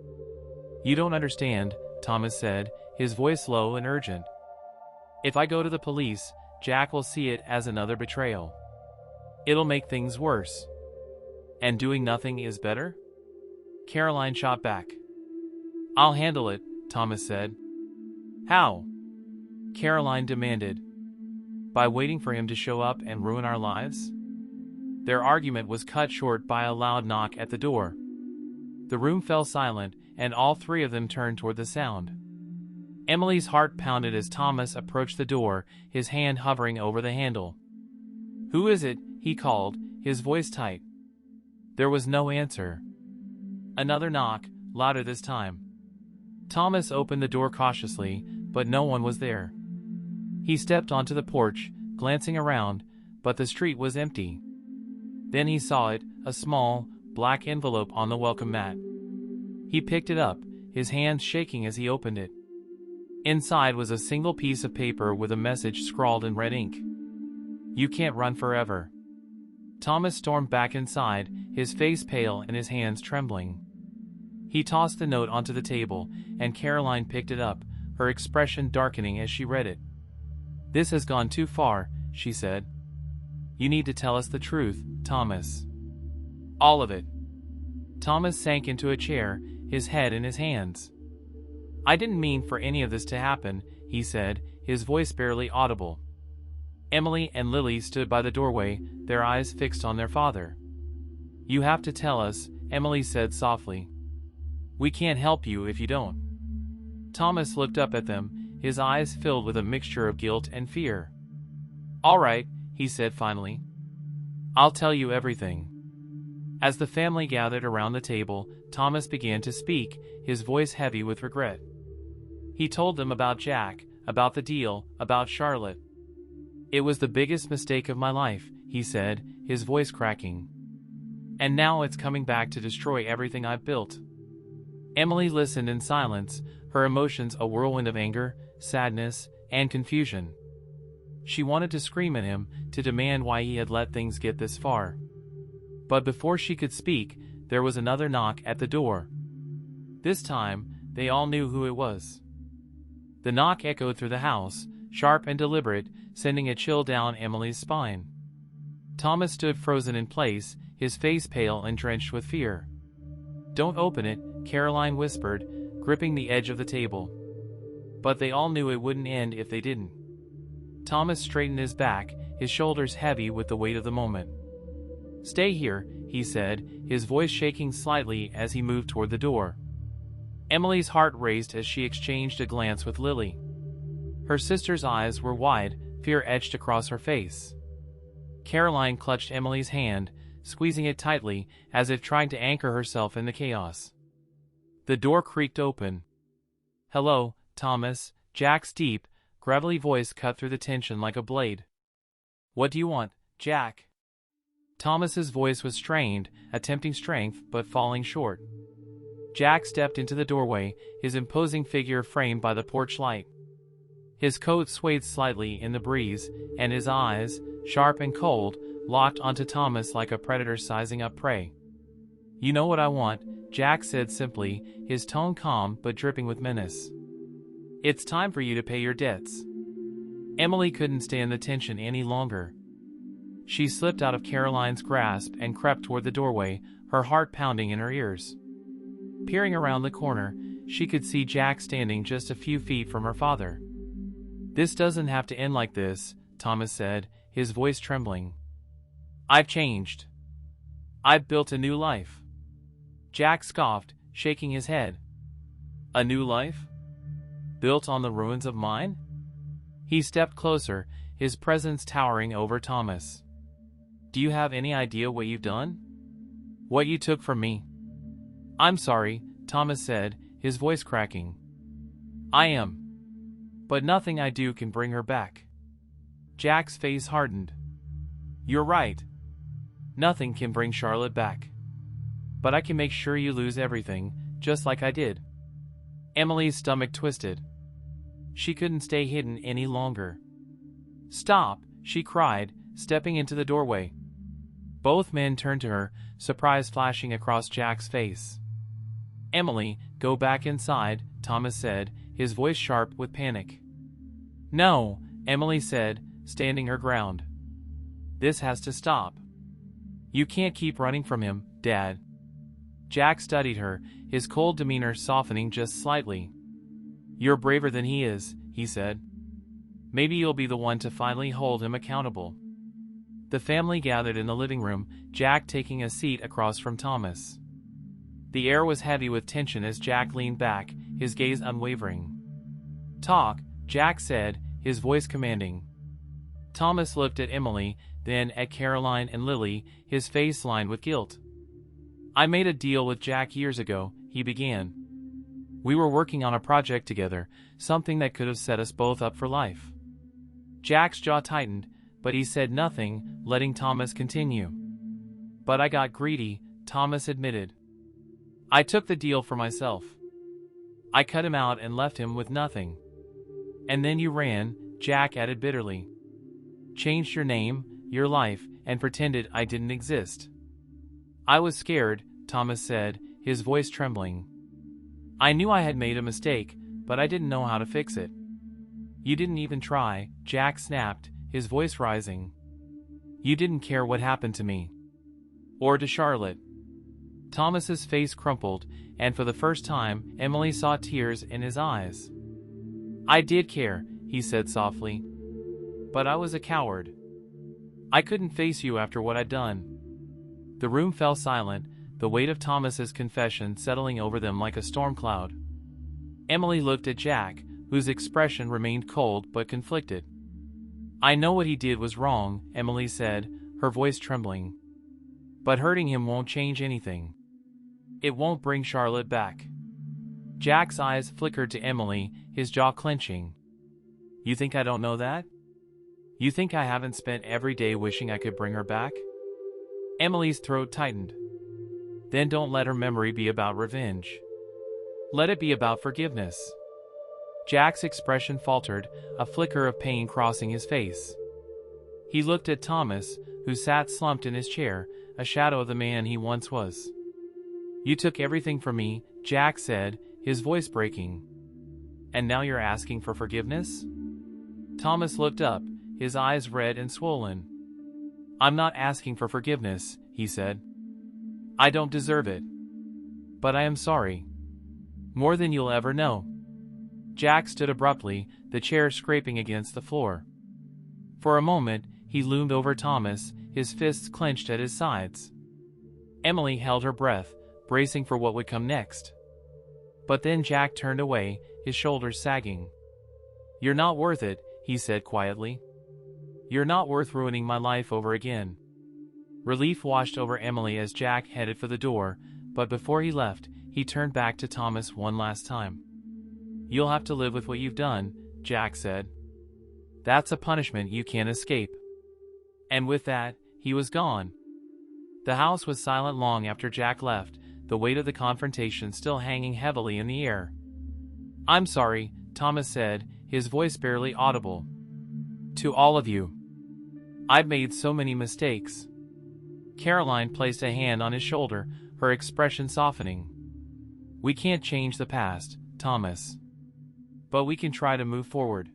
You don't understand, Thomas said, his voice low and urgent. If I go to the police, Jack will see it as another betrayal. It'll make things worse. And doing nothing is better? Caroline shot back. I'll handle it, Thomas said. How? Caroline demanded. By waiting for him to show up and ruin our lives? Their argument was cut short by a loud knock at the door. The room fell silent, and all three of them turned toward the sound. Emily's heart pounded as Thomas approached the door, his hand hovering over the handle. Who is it? He called, his voice tight. There was no answer. Another knock, louder this time. Thomas opened the door cautiously, but no one was there. He stepped onto the porch, glancing around, but the street was empty. Then he saw it, a small, black envelope on the welcome mat. He picked it up, his hands shaking as he opened it. Inside was a single piece of paper with a message scrawled in red ink. You can't run forever. Thomas stormed back inside, his face pale and his hands trembling. He tossed the note onto the table, and Caroline picked it up, her expression darkening as she read it. This has gone too far, she said. You need to tell us the truth, Thomas. All of it. Thomas sank into a chair, his head in his hands. I didn't mean for any of this to happen, he said, his voice barely audible. Emily and Lily stood by the doorway, their eyes fixed on their father. You have to tell us, Emily said softly. We can't help you if you don't. Thomas looked up at them, his eyes filled with a mixture of guilt and fear. All right, he said finally. I'll tell you everything. As the family gathered around the table, Thomas began to speak, his voice heavy with regret. He told them about Jack, about the deal, about Charlotte. It was the biggest mistake of my life, he said, his voice cracking. And now it's coming back to destroy everything I've built. Emily listened in silence, her emotions a whirlwind of anger, sadness, and confusion. She wanted to scream at him, to demand why he had let things get this far. But before she could speak, there was another knock at the door. This time, they all knew who it was. The knock echoed through the house, sharp and deliberate, sending a chill down Emily's spine. Thomas stood frozen in place, his face pale and drenched with fear. "Don't open it," Caroline whispered, gripping the edge of the table. But they all knew it wouldn't end if they didn't. Thomas straightened his back, his shoulders heavy with the weight of the moment. "Stay here," he said, his voice shaking slightly as he moved toward the door. Emily's heart raced as she exchanged a glance with Lily. Her sister's eyes were wide, fear etched across her face. Caroline clutched Emily's hand, squeezing it tightly, as if trying to anchor herself in the chaos. The door creaked open. "Hello, Thomas," Jack's deep, gravelly voice cut through the tension like a blade. "What do you want, Jack?" Thomas's voice was strained, attempting strength but falling short. Jack stepped into the doorway, his imposing figure framed by the porch light. His coat swayed slightly in the breeze, and his eyes, sharp and cold, locked onto Thomas like a predator sizing up prey. "You know what I want," Jack said simply, his tone calm but dripping with menace. "It's time for you to pay your debts." Emily couldn't stand the tension any longer. She slipped out of Caroline's grasp and crept toward the doorway, her heart pounding in her ears. Peering around the corner, she could see Jack standing just a few feet from her father. "This doesn't have to end like this," Thomas said, his voice trembling. "I've changed. I've built a new life." Jack scoffed, shaking his head. "A new life? Built on the ruins of mine?" He stepped closer, his presence towering over Thomas. "Do you have any idea what you've done? What you took from me?" "I'm sorry," Thomas said, his voice cracking. "I am. But nothing I do can bring her back." Jack's face hardened. "You're right. Nothing can bring Charlotte back. But I can make sure you lose everything, just like I did." Emily's stomach twisted. She couldn't stay hidden any longer. "Stop," she cried, stepping into the doorway. Both men turned to her, surprise flashing across Jack's face. "Emily, go back inside," Thomas said, his voice sharp with panic. "No," Emily said, standing her ground. "This has to stop. You can't keep running from him, Dad." Jack studied her, his cold demeanor softening just slightly. "You're braver than he is," he said. "Maybe you'll be the one to finally hold him accountable." The family gathered in the living room, Jack taking a seat across from Thomas. The air was heavy with tension as Jack leaned back, his gaze unwavering. "Talk," Jack said, his voice commanding. Thomas looked at Emily, then at Caroline and Lily, his face lined with guilt. "I made a deal with Jack years ago," he began. "We were working on a project together, something that could have set us both up for life." Jack's jaw tightened, but he said nothing, letting Thomas continue. "But I got greedy," Thomas admitted. "I took the deal for myself. I cut him out and left him with nothing. And then you ran," Jack added bitterly. "Changed your name, your life, and pretended I didn't exist." "I was scared," Thomas said, his voice trembling. "I knew I had made a mistake, but I didn't know how to fix it." "You didn't even try," Jack snapped, his voice rising. "You didn't care what happened to me. Or to Charlotte." Thomas's face crumpled, and for the first time, Emily saw tears in his eyes. "I did care," he said softly. "But I was a coward. I couldn't face you after what I'd done." The room fell silent, the weight of Thomas's confession settling over them like a storm cloud. Emily looked at Jack, whose expression remained cold but conflicted. "I know what he did was wrong," Emily said, her voice trembling. "But hurting him won't change anything. It won't bring Charlotte back." Jack's eyes flickered to Emily, his jaw clenching. "You think I don't know that? You think I haven't spent every day wishing I could bring her back?" Emily's throat tightened. "Then don't let her memory be about revenge. Let it be about forgiveness." Jack's expression faltered, a flicker of pain crossing his face. He looked at Thomas, who sat slumped in his chair, a shadow of the man he once was. You took everything from me, Jack said, his voice breaking. And now you're asking for forgiveness? Thomas looked up, his eyes red and swollen. I'm not asking for forgiveness, he said. I don't deserve it. But I am sorry. More than you'll ever know. Jack stood abruptly, the chair scraping against the floor. For a moment, he loomed over Thomas, his fists clenched at his sides. Emily held her breath, bracing for what would come next. But then Jack turned away, his shoulders sagging. You're not worth it, he said quietly. You're not worth ruining my life over again. Relief washed over Emily as Jack headed for the door, but before he left, he turned back to Thomas one last time. You'll have to live with what you've done, Jack said. That's a punishment you can't escape. And with that, he was gone. The house was silent long after Jack left, the weight of the confrontation still hanging heavily in the air. I'm sorry, Thomas said, his voice barely audible. To all of you. I've made so many mistakes. Caroline placed a hand on his shoulder, her expression softening. We can't change the past, Thomas. But we can try to move forward.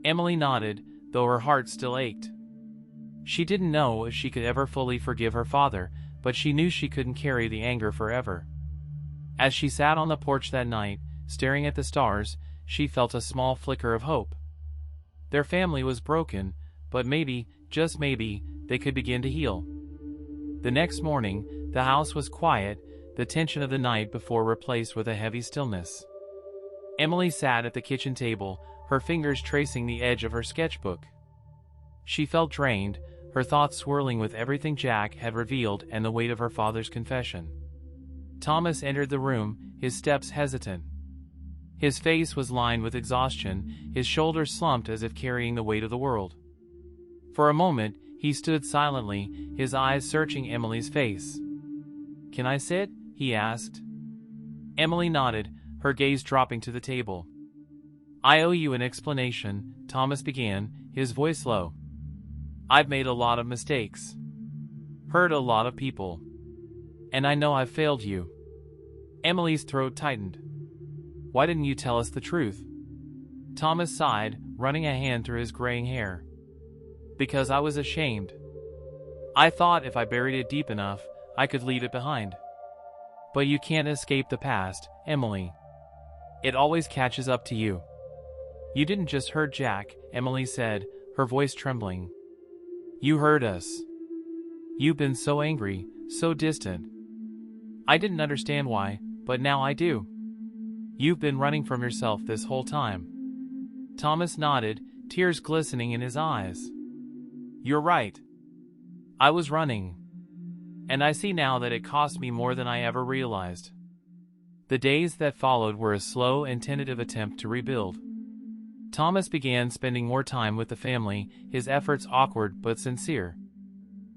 Emily nodded, though her heart still ached. She didn't know if she could ever fully forgive her father, but she knew she couldn't carry the anger forever. As she sat on the porch that night, staring at the stars, she felt a small flicker of hope. Their family was broken, but maybe, just maybe, they could begin to heal. The next morning, the house was quiet, the tension of the night before replaced with a heavy stillness. Emily sat at the kitchen table, her fingers tracing the edge of her sketchbook. She felt drained, her thoughts swirling with everything Jack had revealed and the weight of her father's confession. Thomas entered the room, his steps hesitant. His face was lined with exhaustion, his shoulders slumped as if carrying the weight of the world. For a moment, he stood silently, his eyes searching Emily's face. Can I sit? He asked. Emily nodded, her gaze dropping to the table. I owe you an explanation, Thomas began, his voice low. I've made a lot of mistakes. Hurt a lot of people. And I know I've failed you. Emily's throat tightened. Why didn't you tell us the truth? Thomas sighed, running a hand through his graying hair. Because I was ashamed. I thought if I buried it deep enough, I could leave it behind. But you can't escape the past, Emily. It always catches up to you. You didn't just hurt Jack, Emily said, her voice trembling. You hurt us. You've been so angry, so distant. I didn't understand why, but now I do. You've been running from yourself this whole time. Thomas nodded, tears glistening in his eyes. You're right. I was running. And I see now that it cost me more than I ever realized. The days that followed were a slow and tentative attempt to rebuild. Thomas began spending more time with the family, his efforts awkward but sincere.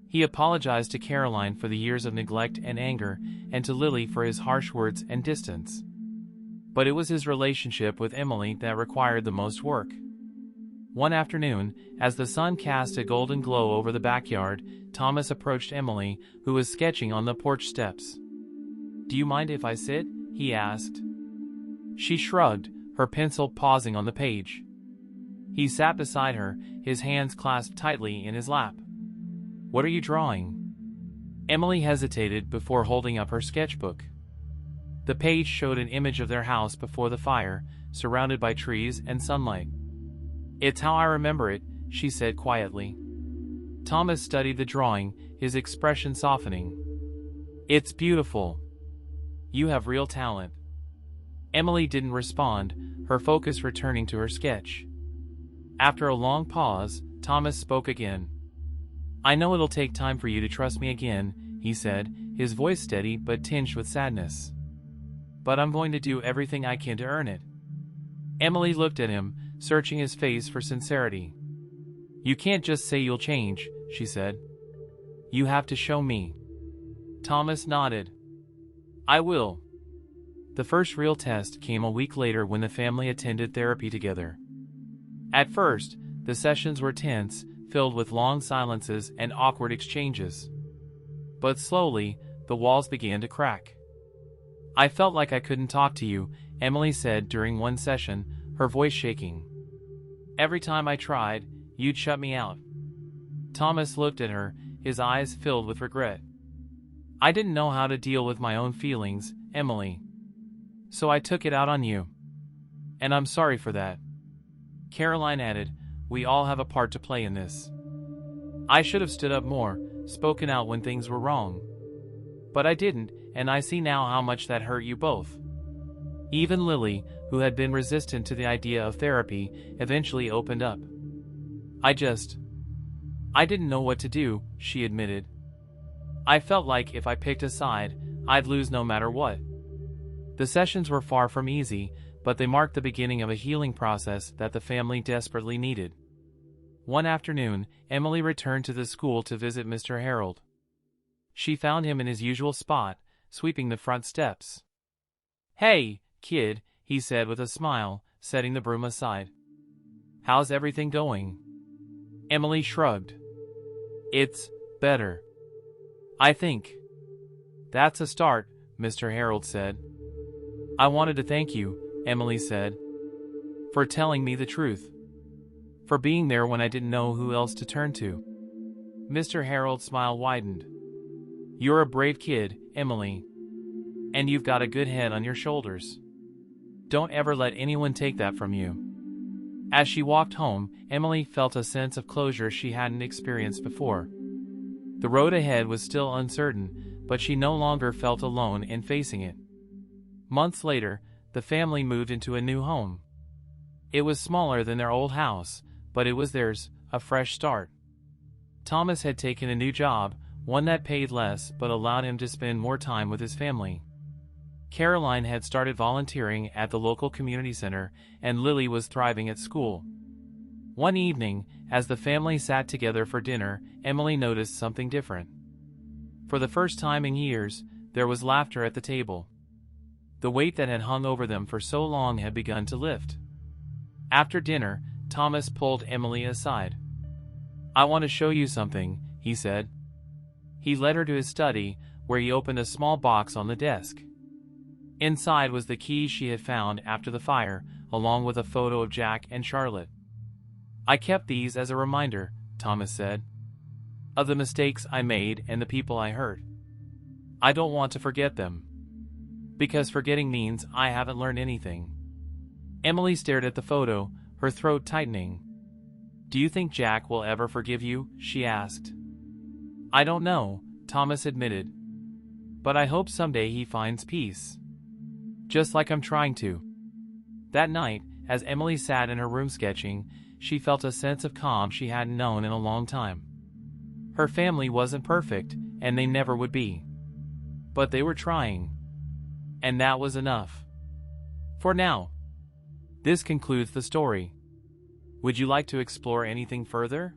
He apologized to Caroline for the years of neglect and anger, and to Lily for his harsh words and distance. But it was his relationship with Emily that required the most work. One afternoon, as the sun cast a golden glow over the backyard, Thomas approached Emily, who was sketching on the porch steps. Do you mind if I sit? He asked. She shrugged, her pencil pausing on the page. He sat beside her, his hands clasped tightly in his lap. What are you drawing? Emily hesitated before holding up her sketchbook. The page showed an image of their house before the fire, surrounded by trees and sunlight. It's how I remember it, she said quietly. Thomas studied the drawing, his expression softening. It's beautiful. You have real talent. Emily didn't respond, her focus returning to her sketch. After a long pause, Thomas spoke again. I know it'll take time for you to trust me again, he said, his voice steady but tinged with sadness. But I'm going to do everything I can to earn it. Emily looked at him, searching his face for sincerity. You can't just say you'll change, she said. You have to show me. Thomas nodded. I will. The first real test came a week later when the family attended therapy together. At first, the sessions were tense, filled with long silences and awkward exchanges. But slowly, the walls began to crack. I felt like I couldn't talk to you, Emily said during one session, her voice shaking. Every time I tried, you'd shut me out. Thomas looked at her, his eyes filled with regret. I didn't know how to deal with my own feelings, Emily. So I took it out on you. And I'm sorry for that. Caroline added, we all have a part to play in this. I should have stood up more, spoken out when things were wrong. But I didn't, and I see now how much that hurt you both. Even Lily, who had been resistant to the idea of therapy, eventually opened up. I didn't know what to do, she admitted. I felt like if I picked a side, I'd lose no matter what. The sessions were far from easy, but they marked the beginning of a healing process that the family desperately needed. One afternoon, Emily returned to the school to visit Mr. Harold. She found him in his usual spot, sweeping the front steps. Hey, kid, he said with a smile, setting the broom aside. How's everything going? Emily shrugged. It's better. I think. That's a start, Mr. Harold said. I wanted to thank you, Emily said, for telling me the truth. For being there when I didn't know who else to turn to. Mr. Harold's smile widened. You're a brave kid, Emily. And you've got a good head on your shoulders. Don't ever let anyone take that from you. As she walked home, Emily felt a sense of closure she hadn't experienced before. The road ahead was still uncertain, but she no longer felt alone in facing it. Months later, the family moved into a new home. It was smaller than their old house, but it was theirs, a fresh start. Thomas had taken a new job, one that paid less but allowed him to spend more time with his family. Caroline had started volunteering at the local community center, and Lily was thriving at school. One evening, as the family sat together for dinner, Emily noticed something different. For the first time in years, there was laughter at the table. The weight that had hung over them for so long had begun to lift. After dinner, Thomas pulled Emily aside. I want to show you something, he said. He led her to his study, where he opened a small box on the desk. Inside was the key she had found after the fire, along with a photo of Jack and Charlotte. I kept these as a reminder, Thomas said, of the mistakes I made and the people I hurt. I don't want to forget them. Because forgetting means I haven't learned anything. Emily stared at the photo, her throat tightening. Do you think Jack will ever forgive you? She asked. I don't know, Thomas admitted. But I hope someday he finds peace. Just like I'm trying to. That night, as Emily sat in her room sketching, she felt a sense of calm she hadn't known in a long time. Her family wasn't perfect, and they never would be. But they were trying. And that was enough. For now. This concludes the story. Would you like to explore anything further?